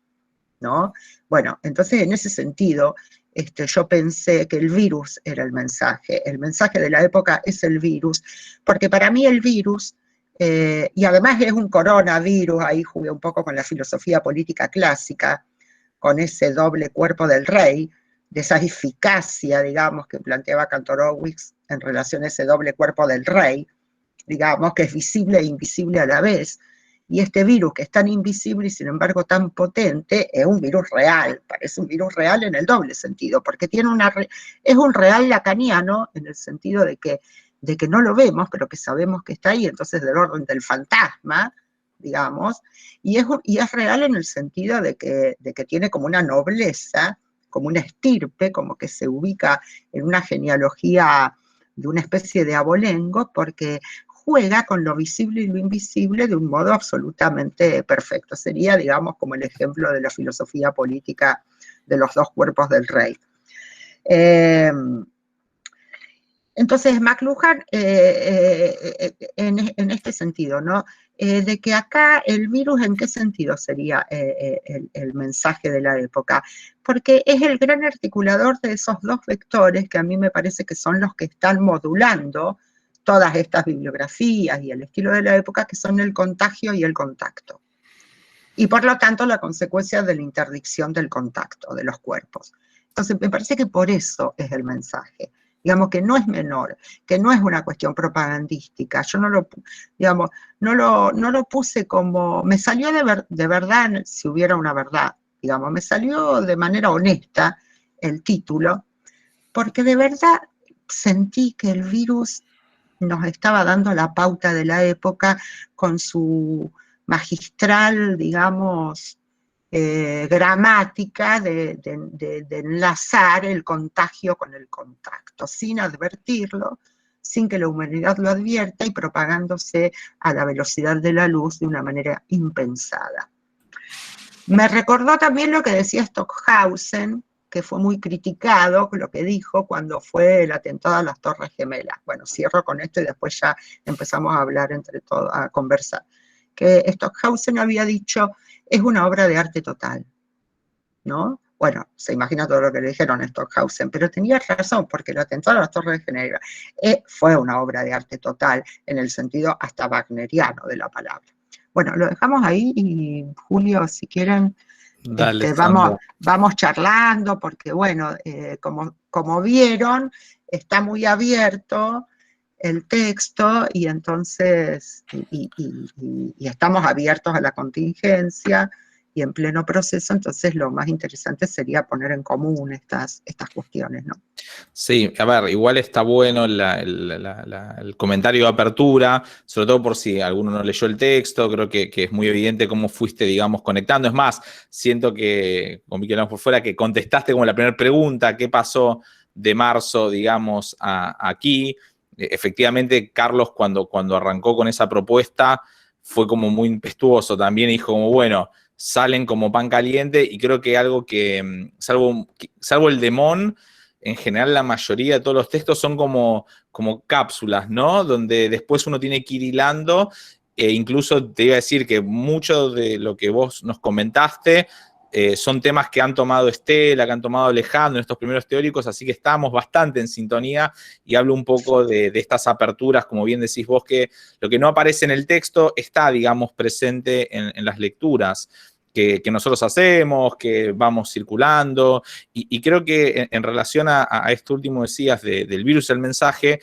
¿no? Bueno, entonces en ese sentido yo pensé que el virus era el mensaje de la época es el virus, porque para mí el virus, y además es un coronavirus, ahí jugué un poco con la filosofía política clásica, con ese doble cuerpo del rey, de esa eficacia, digamos, que planteaba Kantorowicz en relación a ese doble cuerpo del rey, digamos, que es visible e invisible a la vez. Y este virus que es tan invisible y sin embargo tan potente, es un virus real, parece un virus real en el doble sentido, porque es un real lacaniano en el sentido de que no lo vemos, pero que sabemos que está ahí, entonces del orden del fantasma, digamos, y es real en el sentido de que tiene como una nobleza, como una estirpe, como que se ubica en una genealogía de una especie de abolengo, porque juega con lo visible y lo invisible de un modo absolutamente perfecto. Sería, digamos, como el ejemplo de la filosofía política de los dos cuerpos del rey. Entonces, McLuhan, en este sentido, ¿no? De que acá el virus, ¿en qué sentido sería el mensaje de la época? Porque es el gran articulador de esos dos vectores que a mí me parece que son los que están modulando todas estas bibliografías y el estilo de la época, que son el contagio y el contacto. Y por lo tanto, la consecuencia de la interdicción del contacto de los cuerpos. Entonces, me parece que por eso es el mensaje. Digamos que no es menor, que no es una cuestión propagandística. Yo no lo puse como, me salió de verdad, si hubiera una verdad, digamos, me salió de manera honesta el título, porque de verdad sentí que el virus nos estaba dando la pauta de la época con su magistral, digamos, gramática de enlazar el contagio con el contacto, sin advertirlo, sin que la humanidad lo advierta y propagándose a la velocidad de la luz de una manera impensada. Me recordó también lo que decía Stockhausen, que fue muy criticado, lo que dijo cuando fue el atentado a las Torres Gemelas. Bueno, cierro con esto y después ya empezamos a hablar entre todos, a conversar. Que Stockhausen había dicho, es una obra de arte total, ¿no? Bueno, se imagina todo lo que le dijeron a Stockhausen, pero tenía razón, porque el atentado a las Torres Gemelas fue una obra de arte total, en el sentido hasta wagneriano de la palabra. Bueno, lo dejamos ahí y Julio, si quieren, Dale, vamos charlando, porque bueno, como vieron, está muy abierto el texto y entonces, y estamos abiertos a la contingencia y en pleno proceso, entonces lo más interesante sería poner en común estas cuestiones, ¿no? Sí, a ver, igual está bueno el comentario de apertura, sobre todo por si alguno no leyó el texto, creo que es muy evidente cómo fuiste, digamos, conectando. Es más, siento que, con Vicky hablamos por fuera, que contestaste como la primera pregunta, ¿qué pasó de marzo, digamos, aquí? Efectivamente, Carlos, cuando arrancó con esa propuesta, fue como muy impetuoso también, y dijo como, bueno, salen como pan caliente, y creo que algo que, salvo el demon, en general la mayoría de todos los textos son como cápsulas, ¿no? Donde después uno tiene que ir hilando, e incluso te iba a decir que mucho de lo que vos nos comentaste son temas que han tomado Estela, que han tomado Alejandro en estos primeros teóricos, así que estamos bastante en sintonía, y hablo un poco de estas aperturas, como bien decís vos, que lo que no aparece en el texto está, digamos, presente en las lecturas que nosotros hacemos, que vamos circulando, y creo que en relación a esto último decías del virus, el mensaje,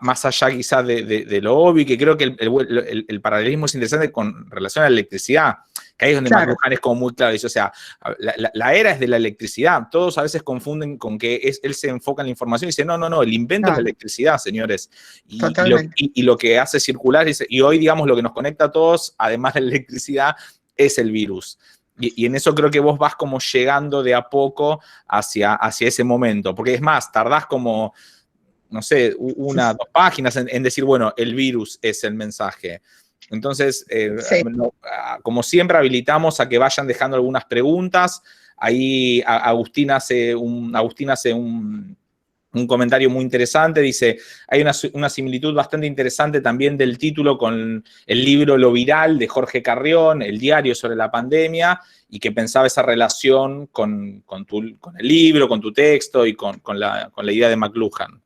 más allá quizás de lo obvio, que creo que el paralelismo es interesante con relación a la electricidad, que ahí es donde claro. McLuhan es como muy claro, dice, o sea, la era es de la electricidad, todos a veces confunden con que él se enfoca en la información y dice, no, el invento es la electricidad, señores, y lo que hace circular, y hoy, digamos, lo que nos conecta a todos, además de la electricidad, es el virus. Y en eso creo que vos vas como llegando de a poco hacia ese momento, porque es más, tardás como, no sé, 1 o 2 páginas en decir, bueno, el virus es el mensaje. Entonces, sí. Como siempre, habilitamos a que vayan dejando algunas preguntas. Ahí Agustín hace un comentario muy interesante, dice, hay una similitud bastante interesante también del título con el libro Lo Viral de Jorge Carrión, el diario sobre la pandemia, y que pensaba esa relación con el libro, con tu texto y con la idea de McLuhan.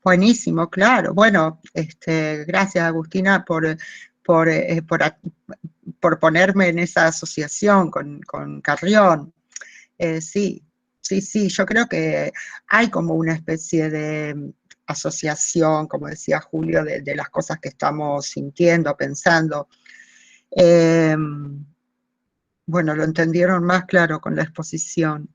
Buenísimo, claro. Bueno, gracias Agustina por ponerme en esa asociación con Carrión. Sí, yo creo que hay como una especie de asociación, como decía Julio, de las cosas que estamos sintiendo, pensando. Bueno, lo entendieron más claro con la exposición.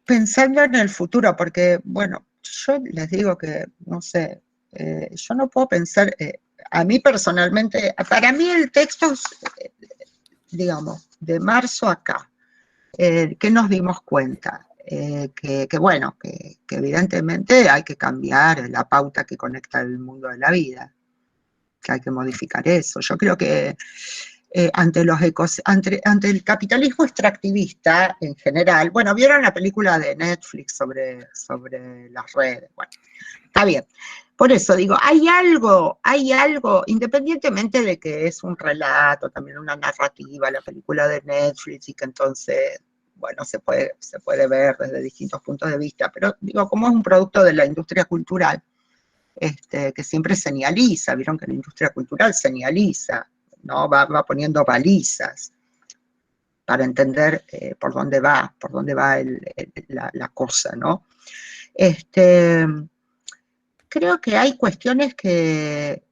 Pensando en el futuro, porque, bueno, yo les digo que, no sé, yo no puedo pensar, a mí personalmente, para mí el texto, digamos, de marzo acá, ¿qué nos dimos cuenta? Que evidentemente hay que cambiar la pauta que conecta el mundo de la vida, que hay que modificar eso. Yo creo que ante el capitalismo extractivista en general, bueno, vieron la película de Netflix sobre las redes, bueno, está bien. Por eso digo, hay algo, independientemente de que es un relato, también una narrativa, la película de Netflix, y que entonces, bueno, se puede ver desde distintos puntos de vista, pero digo, como es un producto de la industria cultural, que siempre señaliza, vieron que la industria cultural señaliza, ¿no? Va poniendo balizas para entender por dónde va la cosa, ¿no? Creo que hay cuestiones que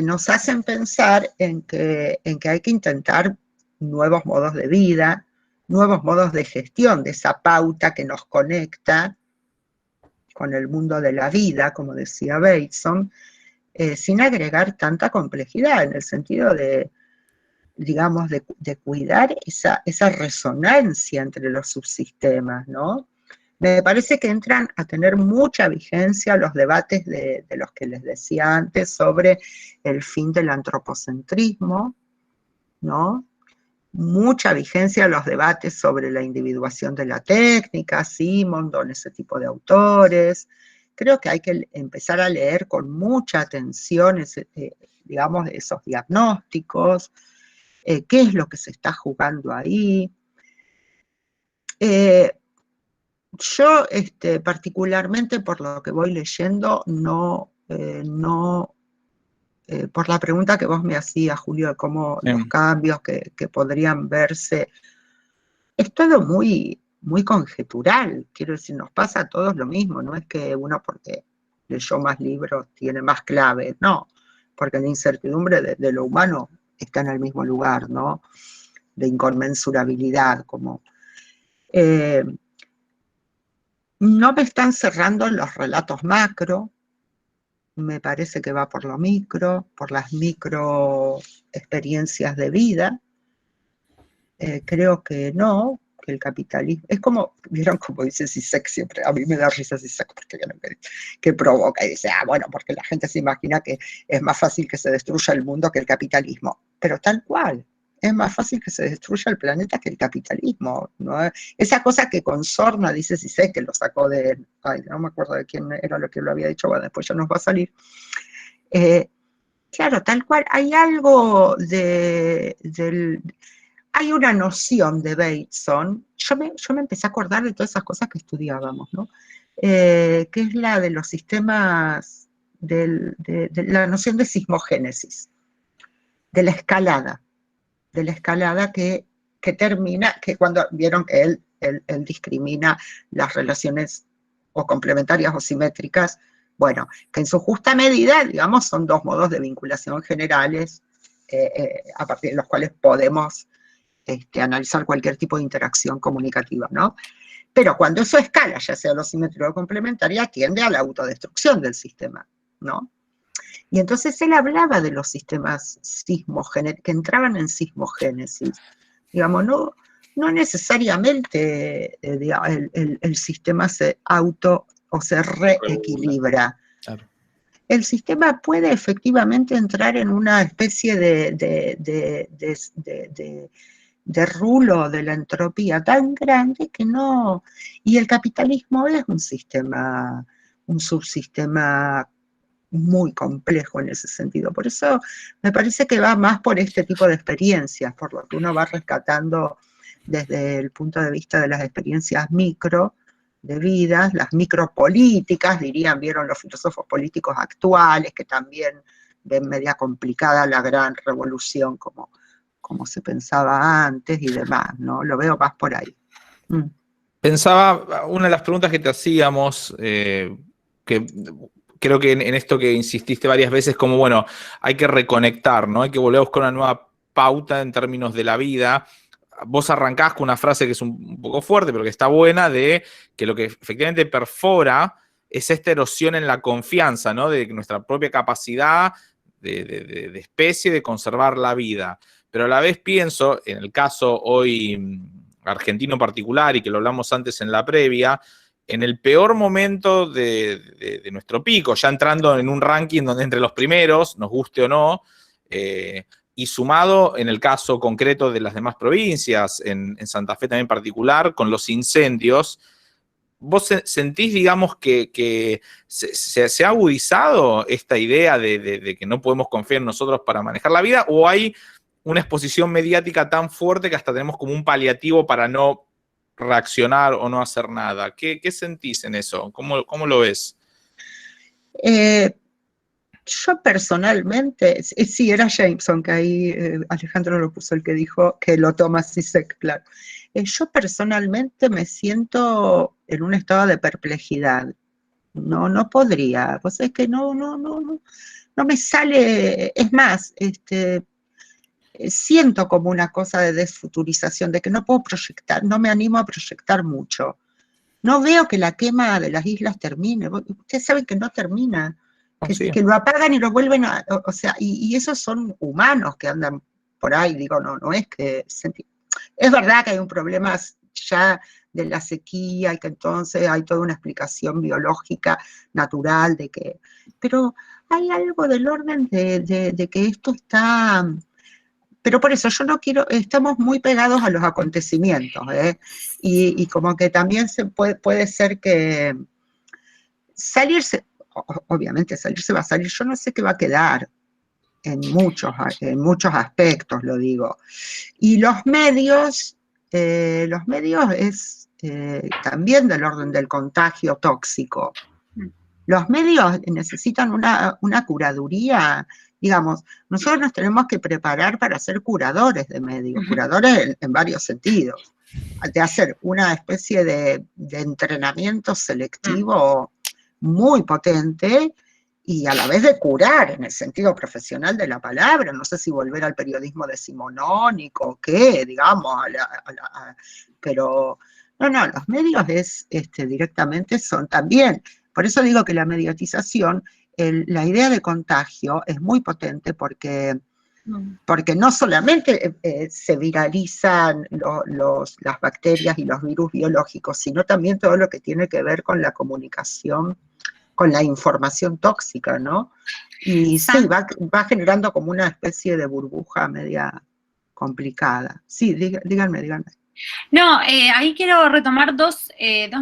nos hacen pensar en que hay que intentar nuevos modos de vida, nuevos modos de gestión de esa pauta que nos conecta con el mundo de la vida, como decía Bateson, sin agregar tanta complejidad, en el sentido de, digamos, de cuidar esa resonancia entre los subsistemas, ¿no? Me parece que entran a tener mucha vigencia los debates de los que les decía antes sobre el fin del antropocentrismo, ¿no? Mucha vigencia los debates sobre la individuación de la técnica, Simondon, ese tipo de autores. Creo que hay que empezar a leer con mucha atención, digamos, esos diagnósticos, qué es lo que se está jugando ahí. Yo, particularmente por lo que voy leyendo, por la pregunta que vos me hacías, Julio, de cómo los cambios que podrían verse, es todo muy, muy conjetural. Quiero decir, nos pasa a todos lo mismo, no es que uno porque leyó más libros tiene más claves, no, porque la incertidumbre de lo humano está en el mismo lugar, ¿no? De inconmensurabilidad, como... no me están cerrando los relatos macro, me parece que va por lo micro, por las micro experiencias de vida. Creo que no, que el capitalismo, es como, vieron como dice Zizek siempre, a mí me da risa Zizek porque que provoca y dice, bueno, porque la gente se imagina que es más fácil que se destruya el mundo que el capitalismo, pero tal cual. Es más fácil que se destruya el planeta que el capitalismo, ¿no? Esa cosa que con sorna, dice Zizek, que lo sacó de, no me acuerdo de quién era lo que lo había dicho, bueno, después ya nos va a salir. Claro, tal cual, hay algo hay una noción de Bateson, yo me empecé a acordar de todas esas cosas que estudiábamos, ¿no? Que es la de los sistemas, de la noción de sismogénesis, de la escalada que termina, que cuando vieron que él discrimina las relaciones o complementarias o simétricas, bueno, que en su justa medida, digamos, son dos modos de vinculación generales a partir de los cuales podemos analizar cualquier tipo de interacción comunicativa, ¿no? Pero cuando eso escala, ya sea lo simétrico o complementaria, tiende a la autodestrucción del sistema, ¿no? Y entonces él hablaba de los sistemas que entraban en sismogénesis. Digamos, no necesariamente el sistema se o se reequilibra. Claro. El sistema puede efectivamente entrar en una especie de rulo de la entropía tan grande que no... Y el capitalismo es un subsistema muy complejo en ese sentido. Por eso me parece que va más por este tipo de experiencias, por lo que uno va rescatando desde el punto de vista de las experiencias micro de vidas, las micropolíticas, vieron los filósofos políticos actuales, que también ven media complicada la gran revolución como se pensaba antes y demás, ¿no? Lo veo más por ahí. Pensaba, una de las preguntas que te hacíamos, que creo que en esto que insististe varias veces, como, bueno, hay que reconectar, ¿no? Hay que volver a buscar una nueva pauta en términos de la vida. Vos arrancás con una frase que es un poco fuerte, pero que está buena, de que lo que efectivamente perfora es esta erosión en la confianza, ¿no? De nuestra propia capacidad de especie de conservar la vida. Pero a la vez pienso, en el caso hoy argentino particular, y que lo hablamos antes en la previa, en el peor momento de nuestro pico, ya entrando en un ranking donde entre los primeros, nos guste o no, y sumado en el caso concreto de las demás provincias, en Santa Fe también en particular, con los incendios, ¿vos sentís, digamos, que se ha agudizado esta idea de que no podemos confiar en nosotros para manejar la vida, o hay una exposición mediática tan fuerte que hasta tenemos como un paliativo para no reaccionar o no hacer nada? ¿Qué sentís en eso? ¿Cómo lo ves? Yo personalmente, sí, era Jameson, que ahí Alejandro lo puso, el que dijo que lo toma Zizek, claro. Yo personalmente me siento en un estado de perplejidad. No podría, pues es que no me sale, es más, siento como una cosa de desfuturización, de que no puedo proyectar, no me animo a proyectar mucho. No veo que la quema de las islas termine. Ustedes saben que no termina. Sí. Que lo apagan y lo vuelven a, o sea, y esos son humanos que andan por ahí, digo, no es que, es verdad que hay un problema ya de la sequía y que entonces hay toda una explicación biológica, natural, de que, pero hay algo del orden de que esto está, pero por eso yo no quiero, estamos muy pegados a los acontecimientos, y como que también puede ser que salirse, obviamente salirse va a salir, yo no sé qué va a quedar en muchos aspectos, lo digo. Y los medios es también del orden del contagio tóxico. Los medios necesitan una curaduría, digamos, nosotros nos tenemos que preparar para ser curadores de medios, curadores en varios sentidos, de hacer una especie de entrenamiento selectivo muy potente y a la vez de curar en el sentido profesional de la palabra, no sé si volver al periodismo decimonónico o qué, digamos, pero no, los medios directamente son también, por eso digo que la mediatización, la idea de contagio es muy potente porque no solamente se viralizan las bacterias y los virus biológicos, sino también todo lo que tiene que ver con la comunicación, con la información tóxica, ¿no? Y sí, va generando como una especie de burbuja media complicada. Sí, díganme. No, ahí quiero retomar dos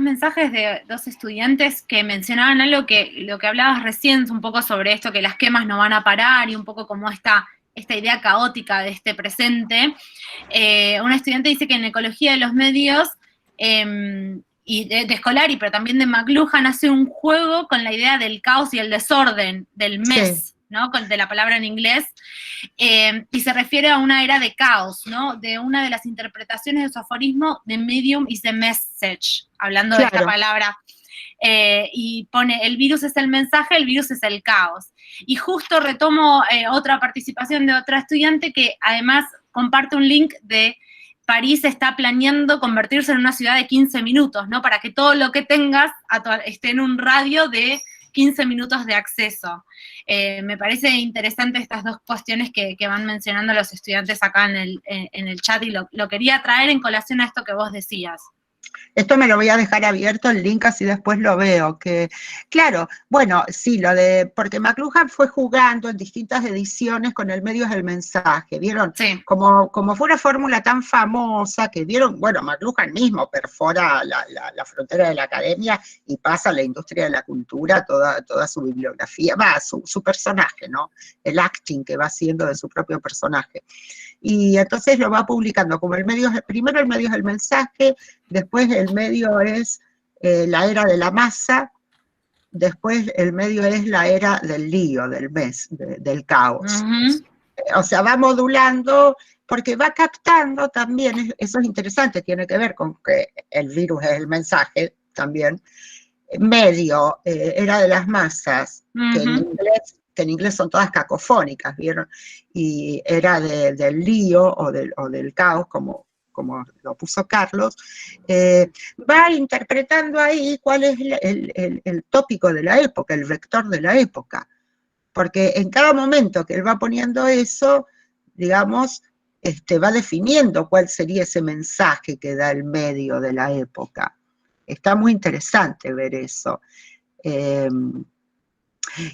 mensajes de dos estudiantes que mencionaban algo lo que hablabas recién, un poco sobre esto, que las quemas no van a parar y un poco como esta idea caótica de este presente. Una estudiante dice que en Ecología de los Medios, y de Scolari, pero también de McLuhan, hace un juego con la idea del caos y el desorden, del mess, sí, ¿no? De la palabra en inglés, y se refiere a una era de caos, ¿no? De una de las interpretaciones de su aforismo, the medium is the message, hablando de esta palabra. Y pone, el virus es el mensaje, el virus es el caos. Y justo retomo otra participación de otra estudiante que además comparte un link de París está planeando convertirse en una ciudad de 15 minutos, ¿no? Para que todo lo que tengas esté en un radio de 15 minutos de acceso. Me parece interesante estas dos cuestiones que van mencionando los estudiantes acá en el chat y lo quería traer en colación a esto que vos decías. Esto me lo voy a dejar abierto el link, así después lo veo, que claro, bueno, sí, porque McLuhan fue jugando en distintas ediciones con el medio es el mensaje, ¿vieron? Sí. Como fue una fórmula tan famosa que vieron, bueno, McLuhan mismo perfora la frontera de la academia y pasa a la industria de la cultura toda su bibliografía, su personaje, ¿no? El acting que va haciendo de su propio personaje. Y entonces lo va publicando como primero el medio es el mensaje, después el medio es la era de la masa, después el medio es la era del lío, del mes, del caos. O sea, va modulando, porque va captando también, eso es interesante, tiene que ver con que el virus es el mensaje también. Medio, era de las masas, que en inglés son todas cacofónicas, ¿vieron? Y era del lío o del caos, como lo puso Carlos, va interpretando ahí cuál es el tópico de la época, el vector de la época. Porque en cada momento que él va poniendo eso, digamos, va definiendo cuál sería ese mensaje que da el medio de la época. Está muy interesante ver eso.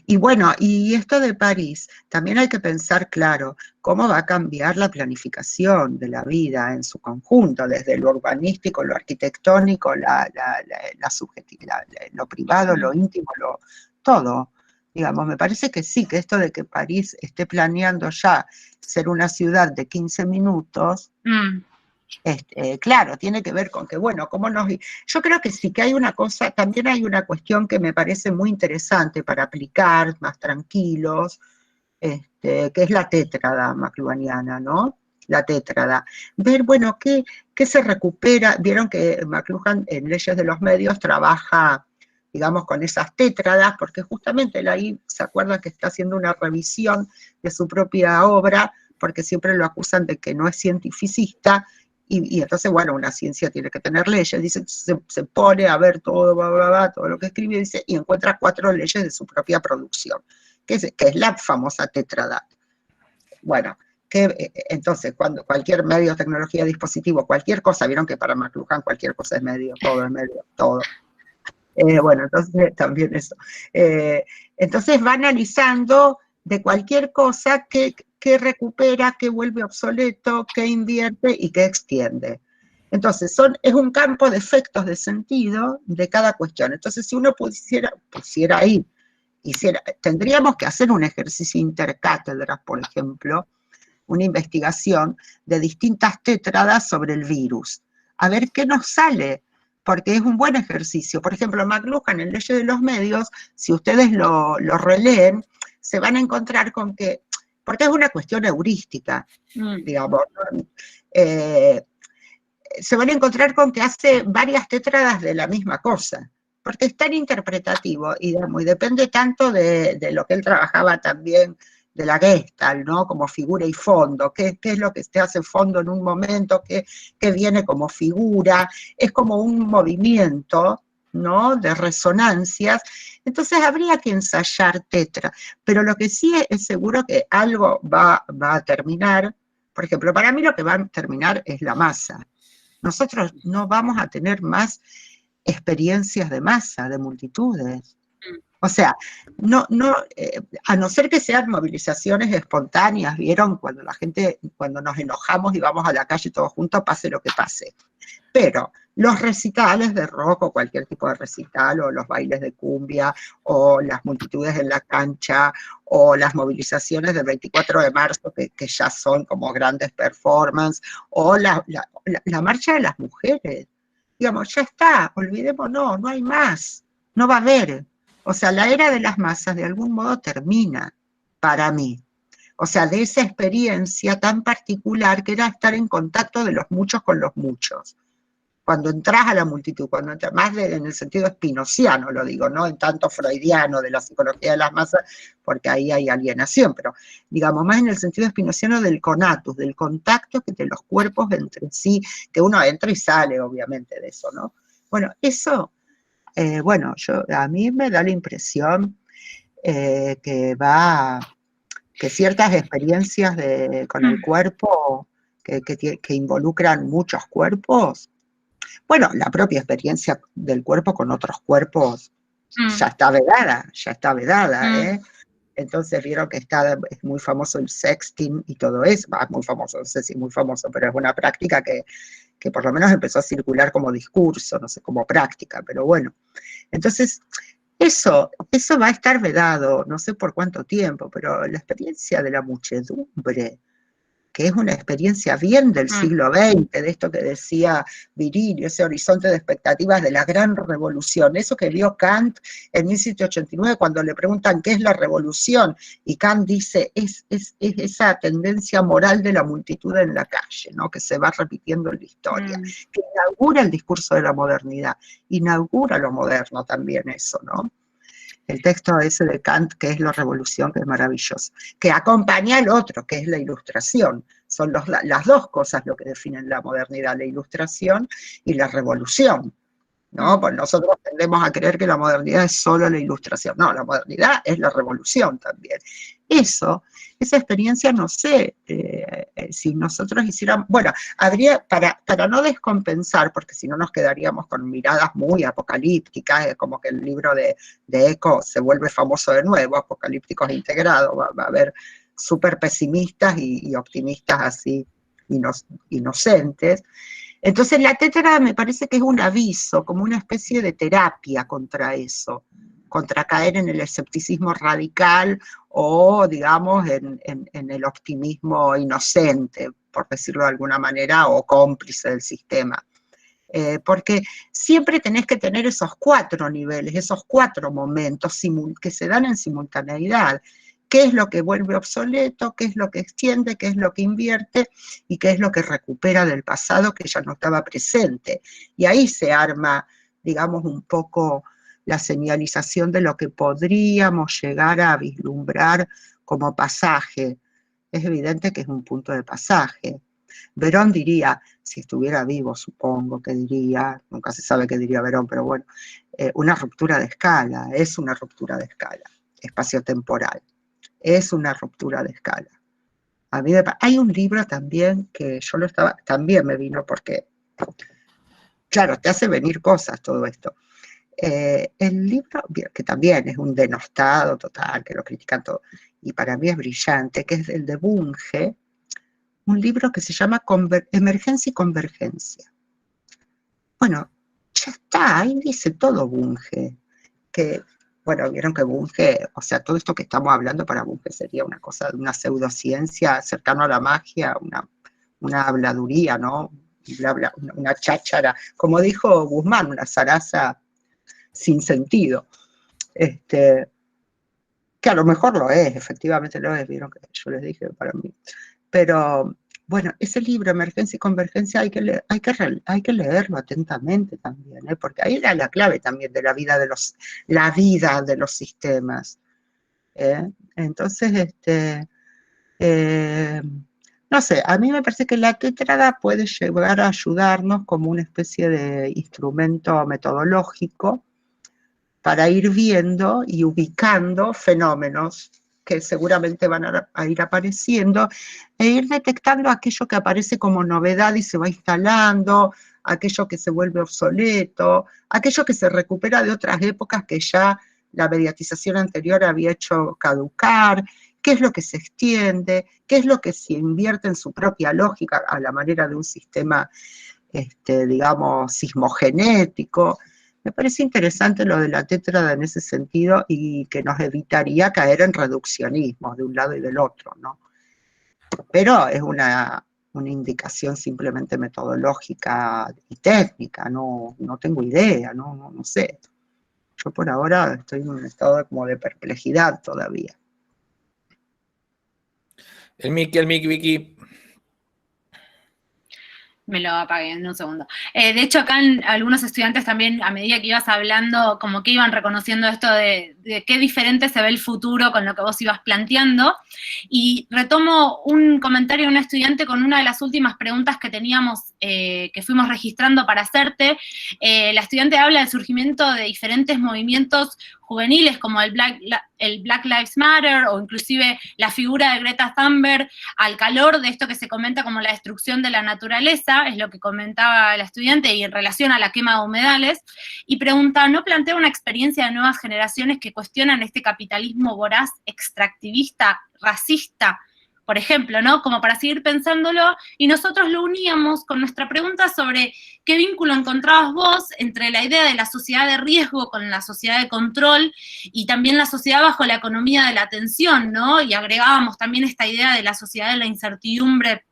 Y bueno, y esto de París, también hay que pensar, claro, cómo va a cambiar la planificación de la vida en su conjunto, desde lo urbanístico, lo arquitectónico, lo privado, lo íntimo, todo. Digamos, me parece que sí, que esto de que París esté planeando ya ser una ciudad de 15 minutos, claro, tiene que ver con que, bueno, yo creo que sí que hay una cosa, también hay una cuestión que me parece muy interesante para aplicar más tranquilos, que es la tétrada McLuhaniana, ¿no? La tétrada. Ver, bueno, qué se recupera. Vieron que McLuhan en Leyes de los Medios trabaja, digamos, con esas tétradas, porque justamente él ahí se acuerda que está haciendo una revisión de su propia obra, porque siempre lo acusan de que no es cientificista, Y entonces, bueno, una ciencia tiene que tener leyes, dice, se pone a ver todo, bla, bla, bla, todo lo que escribe, dice, y encuentra 4 leyes de su propia producción, que es la famosa tetradat. Bueno, entonces, cuando cualquier medio, tecnología, dispositivo, cualquier cosa, vieron que para McLuhan cualquier cosa es medio, todo es medio, todo. Bueno, entonces también eso. Entonces va analizando de cualquier cosa que recupera, que vuelve obsoleto, que invierte y que extiende. Entonces, es un campo de efectos de sentido de cada cuestión. Entonces, si uno pusiera ahí, tendríamos que hacer un ejercicio intercátedras, por ejemplo, una investigación de distintas tétradas sobre el virus. A ver qué nos sale, porque es un buen ejercicio. Por ejemplo, McLuhan, en Leyes de los Medios, si ustedes lo releen, se van a encontrar con que, porque es una cuestión heurística, digamos, ¿no? Se van a encontrar con que hace varias tétradas de la misma cosa, porque es tan interpretativo, y depende tanto de lo que él trabajaba también, de la Gestalt, ¿no? Como figura y fondo, qué es lo que te hace fondo en un momento, qué viene como figura, es como un movimiento, ¿no? De resonancias. Entonces habría que ensayar tetra, pero lo que sí es seguro que algo va a terminar. Por ejemplo, para mí lo que va a terminar es la masa. Nosotros no vamos a tener más experiencias de masa, de multitudes. O sea, a no ser que sean movilizaciones espontáneas, ¿vieron? Cuando nos enojamos y vamos a la calle todos juntos, pase lo que pase. Pero los recitales de rock o cualquier tipo de recital, o los bailes de cumbia, o las multitudes en la cancha, o las movilizaciones del 24 de marzo, que ya son como grandes performances, o la marcha de las mujeres. Digamos, ya está, olvidémonos, no hay más, no va a haber. O sea, la era de las masas de algún modo termina, para mí. O sea, de esa experiencia tan particular que era estar en contacto de los muchos con los muchos. Cuando entras a la multitud, cuando entras, más en el sentido spinociano, lo digo, no en tanto freudiano de la psicología de las masas, porque ahí hay alienación, pero digamos, más en el sentido spinociano del conatus, del contacto de los cuerpos entre sí, que uno entra y sale, obviamente, de eso, ¿no? Bueno, eso... a mí me da la impresión que ciertas experiencias con el cuerpo que involucran muchos cuerpos, bueno, la propia experiencia del cuerpo con otros cuerpos ya está vedada, ¿eh? Entonces vieron que es muy famoso el sexting y todo eso, muy famoso, no sé si muy famoso, pero es una práctica que por lo menos empezó a circular como discurso, no sé, como práctica, pero bueno. Entonces, eso va a estar vedado, no sé por cuánto tiempo, pero la experiencia de la muchedumbre, que es una experiencia bien del siglo XX, de esto que decía Virilio, ese horizonte de expectativas de la gran revolución, eso que vio Kant en 1789 cuando le preguntan qué es la revolución, y Kant dice, es esa tendencia moral de la multitud en la calle, ¿no? Que se va repitiendo en la historia, que inaugura el discurso de la modernidad, inaugura lo moderno también eso, ¿no? El texto ese de Kant, que es la revolución, que es maravilloso, que acompaña al otro, que es la ilustración. Son las dos cosas lo que definen la modernidad, la ilustración y la revolución, ¿no? Pues nosotros tendemos a creer que la modernidad es solo la ilustración. No, la modernidad es la revolución también. Esa experiencia, no sé, si nosotros hiciéramos, bueno, habría, para no descompensar, porque si no nos quedaríamos con miradas muy apocalípticas, como que el libro de Eco se vuelve famoso de nuevo, Apocalípticos Integrados, va a haber súper pesimistas y optimistas así, inocentes. Entonces la tétrada me parece que es un aviso, como una especie de terapia contra eso, contra caer en el escepticismo radical o, digamos, en el optimismo inocente, por decirlo de alguna manera, o cómplice del sistema. Porque siempre tenés que tener esos 4 niveles, esos 4 momentos que se dan en simultaneidad. ¿Qué es lo que vuelve obsoleto? ¿Qué es lo que extiende? ¿Qué es lo que invierte? ¿Y qué es lo que recupera del pasado que ya no estaba presente? Y ahí se arma, digamos, un poco la señalización de lo que podríamos llegar a vislumbrar como pasaje. Es evidente que es un punto de pasaje. Verón diría, si estuviera vivo, supongo que diría, nunca se sabe qué diría Verón, pero bueno, una ruptura de escala, es una ruptura de escala, espacio-temporal, es una ruptura de escala. A mí hay un libro también que yo también me vino porque, claro, te hace venir cosas todo esto. El libro, que también es un denostado total, que lo critican todo, y para mí es brillante, que es el de Bunge, un libro que se llama Emergencia y Convergencia. Bueno, ya está, ahí dice todo Bunge, que, bueno, vieron que Bunge, o sea, todo esto que estamos hablando para Bunge sería una cosa, una pseudociencia cercano a la magia, una habladuría, ¿no? Una cháchara, como dijo Guzmán, una zaraza sin sentido. Que a lo mejor lo es, efectivamente lo es, vieron que yo les dije para mí. Pero, bueno, ese libro, Emergencia y Convergencia, hay que leerlo atentamente también, porque ahí da la clave también de la vida de los sistemas. Entonces, no sé, a mí me parece que la tétrada puede llegar a ayudarnos como una especie de instrumento metodológico para ir viendo y ubicando fenómenos que seguramente van a ir apareciendo, e ir detectando aquello que aparece como novedad y se va instalando, aquello que se vuelve obsoleto, aquello que se recupera de otras épocas que ya la mediatización anterior había hecho caducar, qué es lo que se extiende, qué es lo que se invierte en su propia lógica a la manera de un sistema, digamos, sismogenético. Me parece interesante lo de la tétrada en ese sentido y que nos evitaría caer en reduccionismo de un lado y del otro, ¿no? Pero es una indicación simplemente metodológica y técnica, no tengo idea, no sé. Yo por ahora estoy en un estado como de perplejidad todavía. El mic, Vicky. Me lo apagué en un segundo. De hecho, acá algunos estudiantes también, a medida que ibas hablando, como que iban reconociendo esto de qué diferente se ve el futuro con lo que vos ibas planteando. Y retomo un comentario de un estudiante con una de las últimas preguntas que teníamos, que fuimos registrando para hacerte. La estudiante habla del surgimiento de diferentes movimientos juveniles como el Black Lives Matter o inclusive la figura de Greta Thunberg al calor de esto que se comenta como la destrucción de la naturaleza, es lo que comentaba la estudiante, y en relación a la quema de humedales, y pregunta, ¿no plantea una experiencia de nuevas generaciones que cuestionan este capitalismo voraz, extractivista, racista, por ejemplo, ¿no? Como para seguir pensándolo, y nosotros lo uníamos con nuestra pregunta sobre qué vínculo encontrabas vos entre la idea de la sociedad de riesgo con la sociedad de control y también la sociedad bajo la economía de la atención, ¿no? Y agregábamos también esta idea de la sociedad de la incertidumbre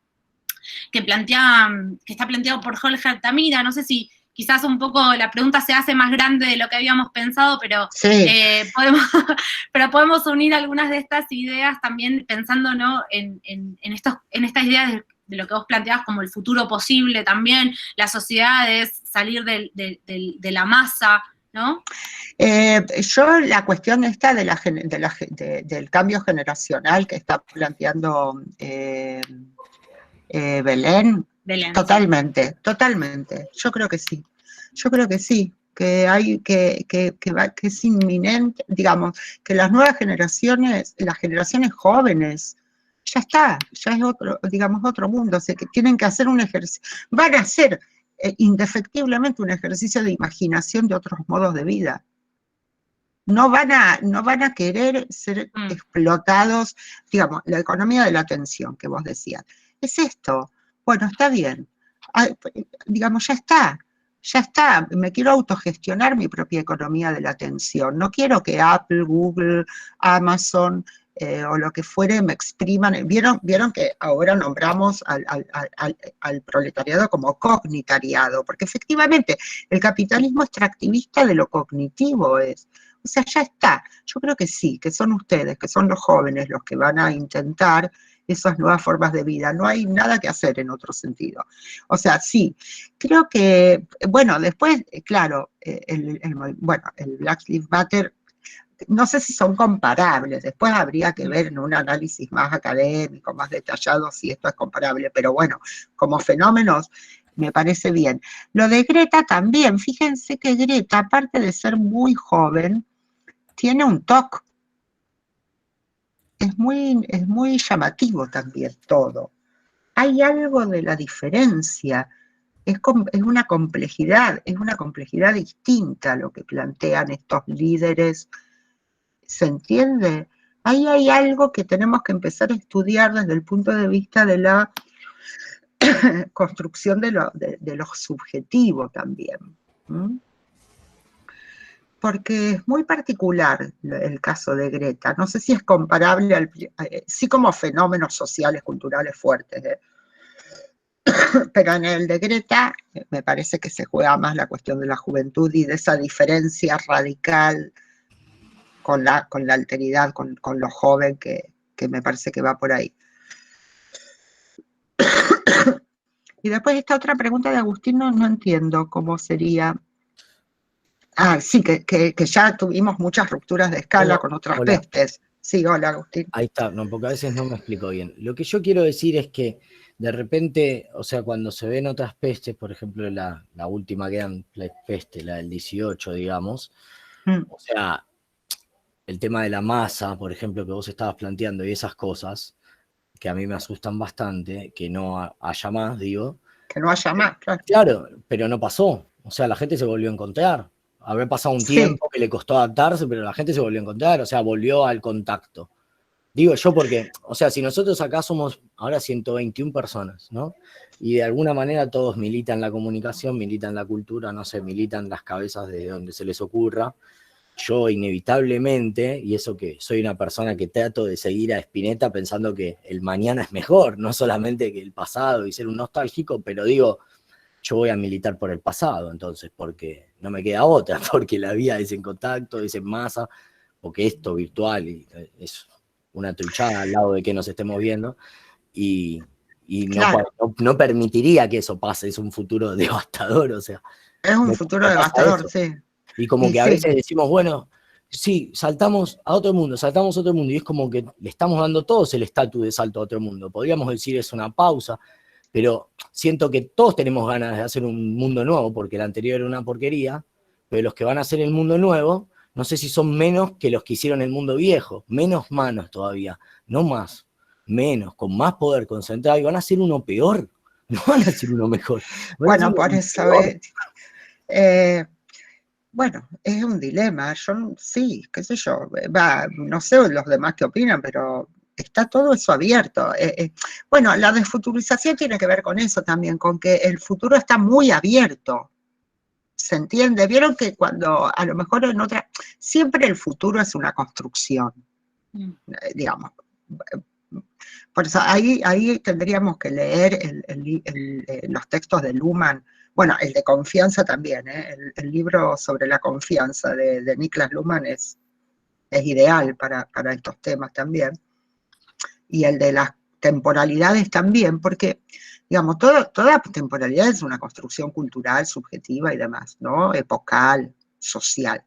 que está planteado por Jorge Altamira. No sé si quizás un poco la pregunta se hace más grande de lo que habíamos pensado, pero sí. Podemos unir algunas de estas ideas también pensando, ¿no? en estas ideas de lo que vos planteabas como el futuro posible también, las sociedades, salir de la masa, ¿no? Yo la cuestión esta del cambio generacional que está planteando Belén, totalmente. Yo creo que sí. Que es inminente, digamos, que las nuevas generaciones, las generaciones jóvenes, ya está, ya es otro mundo, o sea, que tienen que hacer un ejercicio, van a hacer indefectiblemente un ejercicio de imaginación de otros modos de vida. No van a querer ser explotados, digamos, la economía de la atención que vos decías. Es esto, bueno, está bien, digamos, ya está, me quiero autogestionar mi propia economía de la atención, no quiero que Apple, Google, Amazon o lo que fuere me expriman. Vieron que ahora nombramos al proletariado como cognitariado, porque efectivamente el capitalismo extractivista de lo cognitivo es. O sea, ya está. Yo creo que sí, que son ustedes, que son los jóvenes los que van a intentar esas nuevas formas de vida. No hay nada que hacer en otro sentido. O sea, sí, creo que, bueno, después, claro, el Black Lives Matter no sé si son comparables, después habría que ver en un análisis más académico, más detallado, si esto es comparable, pero bueno, como fenómenos me parece bien. Lo de Greta también, fíjense que Greta, aparte de ser muy joven, tiene un TOC. Es muy llamativo también todo. Hay algo de la diferencia, es una complejidad distinta lo que plantean estos líderes. ¿Se entiende? Ahí hay algo que tenemos que empezar a estudiar desde el punto de vista de la construcción de lo subjetivo también. ¿Mm? Porque es muy particular el caso de Greta. No sé si es comparable, sí como fenómenos sociales, culturales fuertes, pero en el de Greta me parece que se juega más la cuestión de la juventud y de esa diferencia radical con la alteridad, con lo joven, que me parece que va por ahí. Y después esta otra pregunta de Agustín no entiendo cómo sería. Ah, sí, que ya tuvimos muchas rupturas de escala con otras pestes. Sí, hola, Agustín. Ahí está, no, porque a veces no me explico bien. Lo que yo quiero decir es que de repente, o sea, cuando se ven otras pestes, por ejemplo, la última gran peste, la del 18, digamos, o sea, el tema de la masa, por ejemplo, que vos estabas planteando y esas cosas, que a mí me asustan bastante, que no haya más, digo. Que no haya más, claro. Claro, pero no pasó. O sea, la gente se volvió a encontrar. Habrá pasado un tiempo que le costó adaptarse, pero la gente se volvió a encontrar, o sea, volvió al contacto. Digo yo porque, o sea, si nosotros acá somos ahora 121 personas, ¿no? Y de alguna manera todos militan la comunicación, militan la cultura, no sé, militan las cabezas de donde se les ocurra. Yo inevitablemente, y eso que soy una persona que trato de seguir a Spinetta pensando que el mañana es mejor, no solamente que el pasado y ser un nostálgico, pero digo, yo voy a militar por el pasado, entonces, porque no me queda otra, porque la vida es en contacto, es en masa, porque esto virtual y es una truchada al lado de que nos estemos viendo, y claro, no permitiría que eso pase, es un futuro devastador, o sea. Es un futuro devastador, eso. Sí. Y como que a veces decimos, bueno, sí, saltamos a otro mundo, y es como que le estamos dando todos el estatus de salto a otro mundo. Podríamos decir es una pausa, pero siento que todos tenemos ganas de hacer un mundo nuevo, porque el anterior era una porquería, pero los que van a hacer el mundo nuevo, no sé si son menos que los que hicieron el mundo viejo, menos manos todavía, no más, menos, con más poder concentrado, y van a hacer uno peor, no van a hacer uno mejor. Bueno, por eso, bueno, es un dilema, yo sí, qué sé yo, no sé los demás qué opinan, pero está todo eso abierto. Bueno, la desfuturización tiene que ver con eso también, con que el futuro está muy abierto, ¿se entiende? Vieron que cuando, a lo mejor en otra, siempre el futuro es una construcción, digamos. Por eso ahí tendríamos que leer los textos de Luhmann. Bueno, el de confianza también, el libro sobre la confianza de Niklas Luhmann es ideal para estos temas también. Y el de las temporalidades también, porque, digamos, toda temporalidad es una construcción cultural, subjetiva y demás, ¿no? Epocal, social.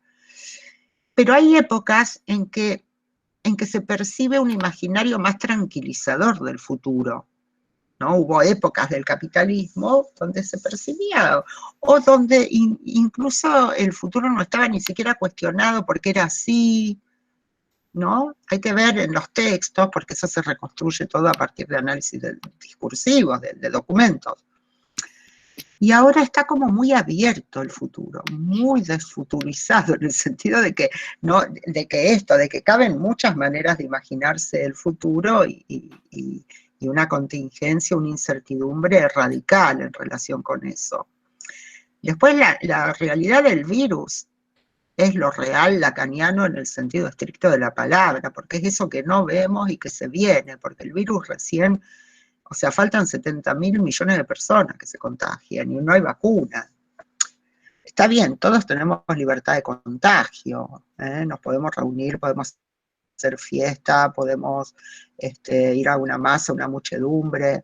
Pero hay épocas en que se percibe un imaginario más tranquilizador del futuro, ¿no? Hubo épocas del capitalismo donde se percibía, o donde incluso el futuro no estaba ni siquiera cuestionado porque era así, ¿no? Hay que ver en los textos, porque eso se reconstruye todo a partir de análisis discursivos, de documentos. Y ahora está como muy abierto el futuro, muy desfuturizado, en el sentido de que caben muchas maneras de imaginarse el futuro y una contingencia, una incertidumbre radical en relación con eso. Después la realidad del virus es lo real lacaniano en el sentido estricto de la palabra, porque es eso que no vemos y que se viene, porque el virus recién, o sea, faltan 70.000 millones de personas que se contagian y no hay vacuna. Está bien, todos tenemos libertad de contagio, nos podemos reunir, podemos hacer fiesta, podemos ir a una masa, una muchedumbre,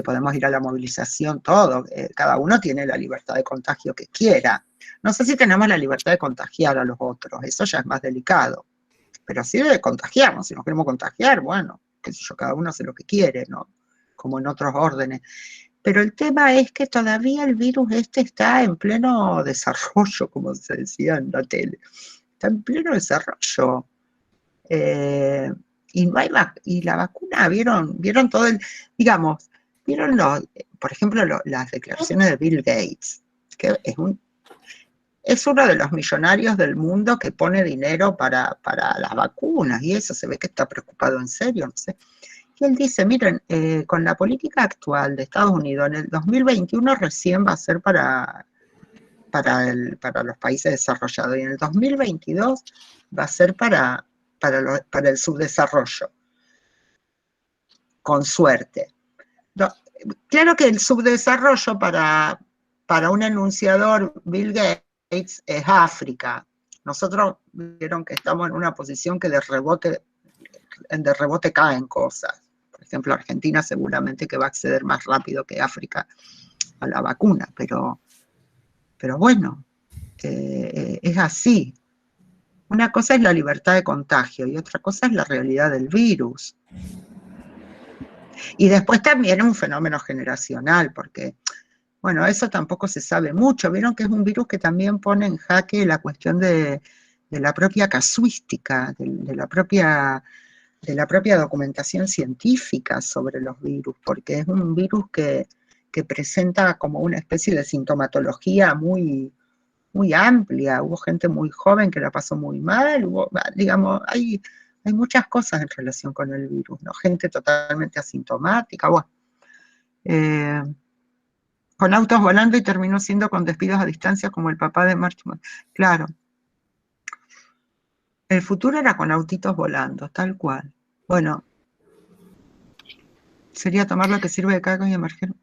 podemos ir a la movilización, todo. Cada uno tiene la libertad de contagio que quiera. No sé si tenemos la libertad de contagiar a los otros, eso ya es más delicado. Pero sí de contagiarnos, si nos queremos contagiar, bueno, qué sé yo, cada uno hace lo que quiere, ¿no? Como en otros órdenes. Pero el tema es que todavía el virus está en pleno desarrollo, como se decía en la tele. Está en pleno desarrollo. Y no hay y la vacuna, vieron todo digamos, vieron por ejemplo, las declaraciones de Bill Gates, que es uno de los millonarios del mundo que pone dinero para las vacunas, y eso se ve que está preocupado en serio, no sé. Y él dice, miren, con la política actual de Estados Unidos, en el 2021 recién va a ser para los países desarrollados, y en el 2022 va a ser para el subdesarrollo, con suerte. No, claro que el subdesarrollo para un enunciador Bill Gates es África. Nosotros vieron que estamos en una posición que de rebote caen cosas. Por ejemplo, Argentina seguramente que va a acceder más rápido que África a la vacuna, pero bueno, es así. Una cosa es la libertad de contagio y otra cosa es la realidad del virus. Y después también es un fenómeno generacional, porque, bueno, eso tampoco se sabe mucho. Vieron que es un virus que también pone en jaque la cuestión de la propia casuística, de la propia documentación científica sobre los virus, porque es un virus que presenta como una especie de sintomatología muy, muy amplia. Hubo gente muy joven que la pasó muy mal, digamos, hay muchas cosas en relación con el virus, ¿no? Gente totalmente asintomática, bueno. Con autos volando y terminó siendo con despidos a distancia como el papá de Martin. Claro. El futuro era con autitos volando, tal cual. Bueno, sería tomar lo que sirve de carga y emerger.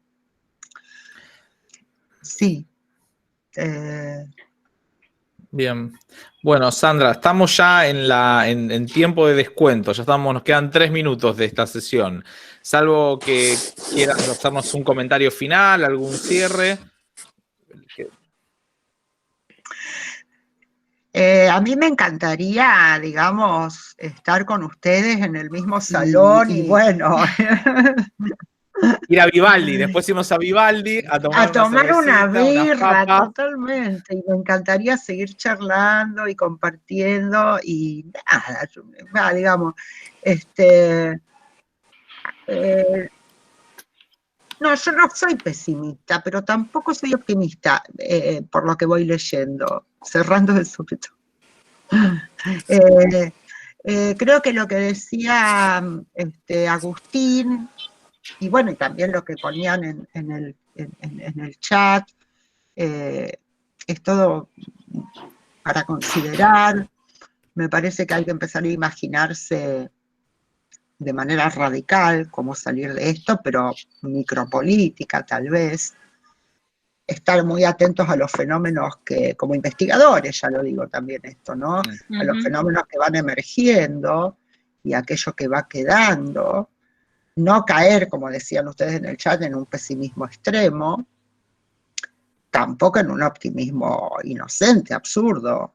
Sí. Bien. Bueno, Sandra, estamos ya en tiempo de descuento. Nos quedan 3 minutos de esta sesión. Salvo que quieras hacernos un comentario final, algún cierre. A mí me encantaría, digamos, estar con ustedes en el mismo salón y bueno. Ir a Vivaldi, después irnos a Vivaldi a tomar una birra, totalmente. Y me encantaría seguir charlando y compartiendo y nada, digamos, no, yo no soy pesimista, pero tampoco soy optimista por lo que voy leyendo, cerrando el sobre todo. Creo que lo que decía Agustín, y bueno, y también lo que ponían en el chat, es todo para considerar. Me parece que hay que empezar a imaginarse de manera radical cómo salir de esto, pero micropolítica tal vez. Estar muy atentos a los fenómenos que, como investigadores, ya lo digo también esto, ¿no? A los fenómenos que van emergiendo y aquello que va quedando. No caer, como decían ustedes en el chat, en un pesimismo extremo, tampoco en un optimismo inocente, absurdo.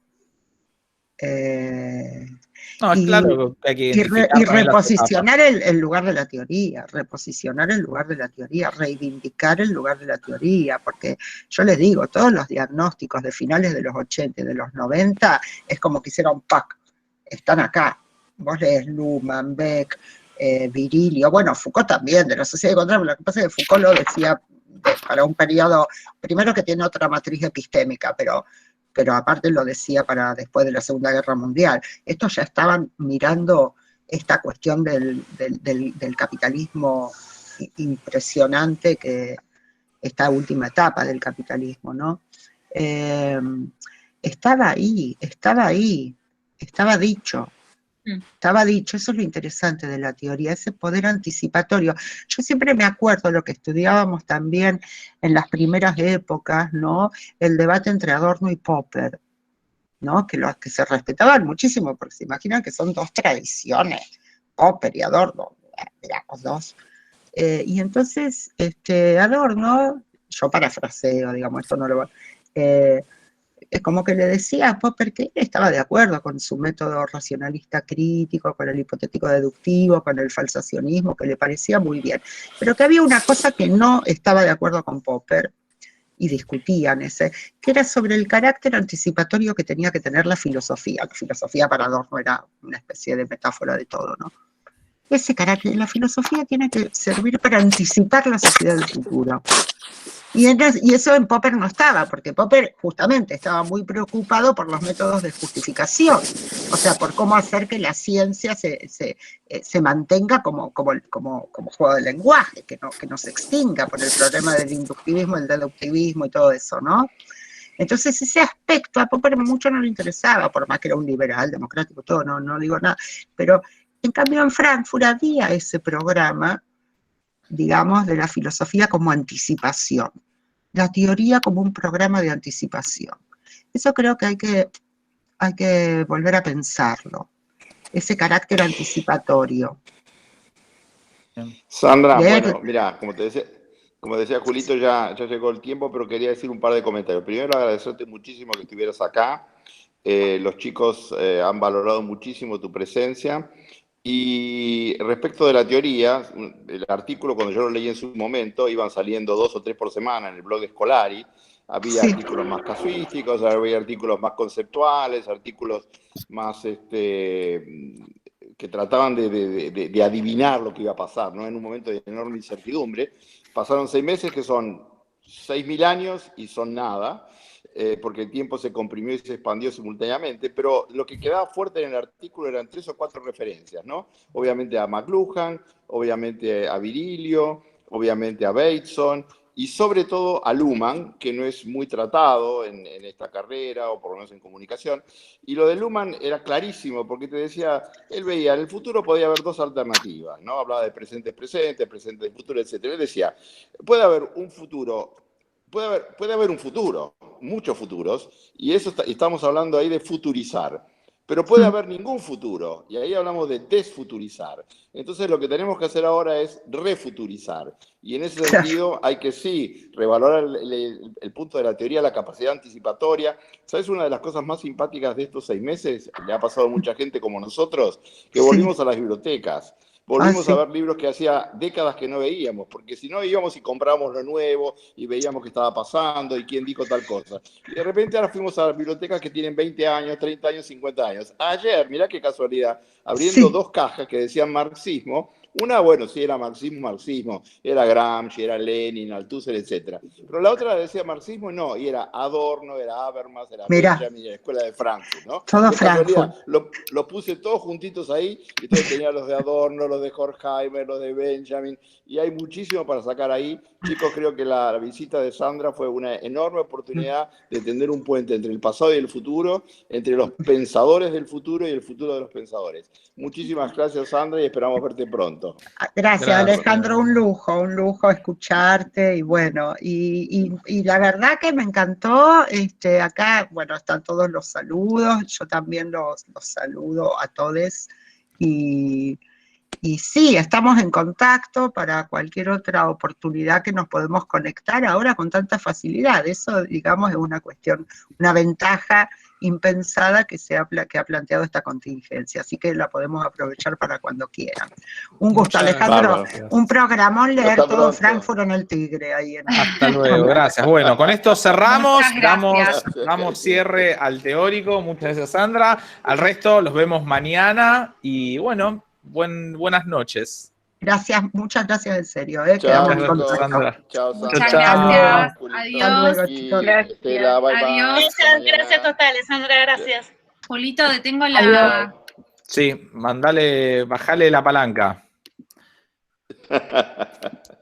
No, es claro que hay que identificar y reposicionar el lugar de la teoría, reivindicar el lugar de la teoría, porque yo les digo, todos los diagnósticos de finales de los 80 y de los 90 es como que hicieron pack, están acá. Vos lees Luhmann, Beck, Virilio, bueno, Foucault también, de la sociedad de control, lo que pasa es que Foucault lo decía para un periodo, primero que tiene otra matriz epistémica, pero aparte lo decía para después de la Segunda Guerra Mundial. Estos ya estaban mirando esta cuestión del capitalismo impresionante, que esta última etapa del capitalismo, ¿no? Estaba ahí, estaba dicho. Eso es lo interesante de la teoría, ese poder anticipatorio. Yo siempre me acuerdo lo que estudiábamos también en las primeras épocas, ¿no? El debate entre Adorno y Popper, ¿no? Que los que se respetaban muchísimo, porque se imaginan que son dos tradiciones, Popper y Adorno, digamos dos. Y entonces, Adorno, yo parafraseo, digamos, esto no lo como que le decía a Popper que él estaba de acuerdo con su método racionalista crítico, con el hipotético deductivo, con el falsacionismo, que le parecía muy bien, pero que había una cosa que no estaba de acuerdo con Popper, y discutían que era sobre el carácter anticipatorio que tenía que tener la filosofía. La filosofía para Adorno era una especie de metáfora de todo, ¿no? Ese carácter, la filosofía tiene que servir para anticipar la sociedad del futuro. Y eso en Popper no estaba, porque Popper justamente estaba muy preocupado por los métodos de justificación, o sea, por cómo hacer que la ciencia se mantenga como juego de lenguaje, que no se extinga por el problema del inductivismo, el deductivismo y todo eso, ¿no? Entonces ese aspecto a Popper mucho no le interesaba, por más que era un liberal, democrático, todo, no digo nada, pero en cambio en Frankfurt había ese programa, digamos, de la filosofía como anticipación, la teoría como un programa de anticipación. Eso creo que hay que volver a pensarlo, ese carácter anticipatorio. Sandra, bueno, mira, como decía Julito, ya llegó el tiempo, pero quería decir un par de comentarios. Primero, agradecerte muchísimo que estuvieras acá. Los chicos han valorado muchísimo tu presencia. Y respecto de la teoría, el artículo, cuando yo lo leí en su momento, iban saliendo 2 o 3 por semana en el blog de Scolari. Había artículos más casuísticos, había artículos más conceptuales, artículos más que trataban de adivinar lo que iba a pasar, ¿no? En un momento de enorme incertidumbre. Pasaron 6 meses, que son 6.000 años y son nada. Porque el tiempo se comprimió y se expandió simultáneamente, pero lo que quedaba fuerte en el artículo eran 3 o 4 referencias, ¿no? Obviamente a McLuhan, obviamente a Virilio, obviamente a Bateson, y sobre todo a Luhmann, que no es muy tratado en esta carrera, o por lo menos en comunicación. Y lo de Luhmann era clarísimo, porque te decía, él veía, en el futuro podía haber 2 alternativas, ¿no? Hablaba de presente de futuro, etc. Él decía, puede haber un futuro. Puede haber un futuro, muchos futuros, y eso estamos hablando ahí de futurizar, pero puede haber ningún futuro, y ahí hablamos de desfuturizar. Entonces lo que tenemos que hacer ahora es refuturizar, y en ese sentido hay que sí revalorar el punto de la teoría, la capacidad anticipatoria. ¿Sabes una de las cosas más simpáticas de estos 6 meses? Le ha pasado a mucha gente como nosotros, que volvimos a las bibliotecas. Volvimos a ver libros que hacía décadas que no veíamos, porque si no íbamos y comprábamos lo nuevo y veíamos qué estaba pasando y quién dijo tal cosa. Y de repente ahora fuimos a las bibliotecas que tienen 20 años, 30 años, 50 años. Ayer, mirá qué casualidad, abriendo 2 cajas que decían marxismo. Una, bueno, sí, era marxismo, era Gramsci, era Lenin, Althusser, etc. Pero la otra decía marxismo, no, y era Adorno, era Habermas, era Benjamin, era la Escuela de Frankfurt, ¿no? Todo Frankfurt. Los puse todos juntitos ahí, y entonces tenía los de Adorno, los de Horkheimer, los de Benjamin, y hay muchísimo para sacar ahí. Chicos, creo que la visita de Sandra fue una enorme oportunidad de tender un puente entre el pasado y el futuro, entre los pensadores del futuro y el futuro de los pensadores. Muchísimas gracias, Sandra, y esperamos verte pronto. Gracias, Alejandro, un lujo escucharte, y bueno, y la verdad que me encantó, acá, bueno, están todos los saludos, yo también los saludo a todos, y sí, estamos en contacto para cualquier otra oportunidad que nos podemos conectar ahora con tanta facilidad. Eso, digamos, es una cuestión, una ventaja impensada que ha planteado esta contingencia, así que la podemos aprovechar para cuando quieran. Un gusto, Alejandro. Un programón leer todo Frankfurt en el Tigre. Hasta luego, gracias. Bueno, con esto cerramos, damos cierre al teórico. Muchas gracias, Sandra. Al resto los vemos mañana y bueno, buenas noches. Gracias, muchas gracias en serio. Chao, quedamos en contacto. Chao, muchas gracias. Adiós. Gracias. Adiós. Gracias totales, Sandra, gracias. Julito, detengo la... Sí, bajale la palanca.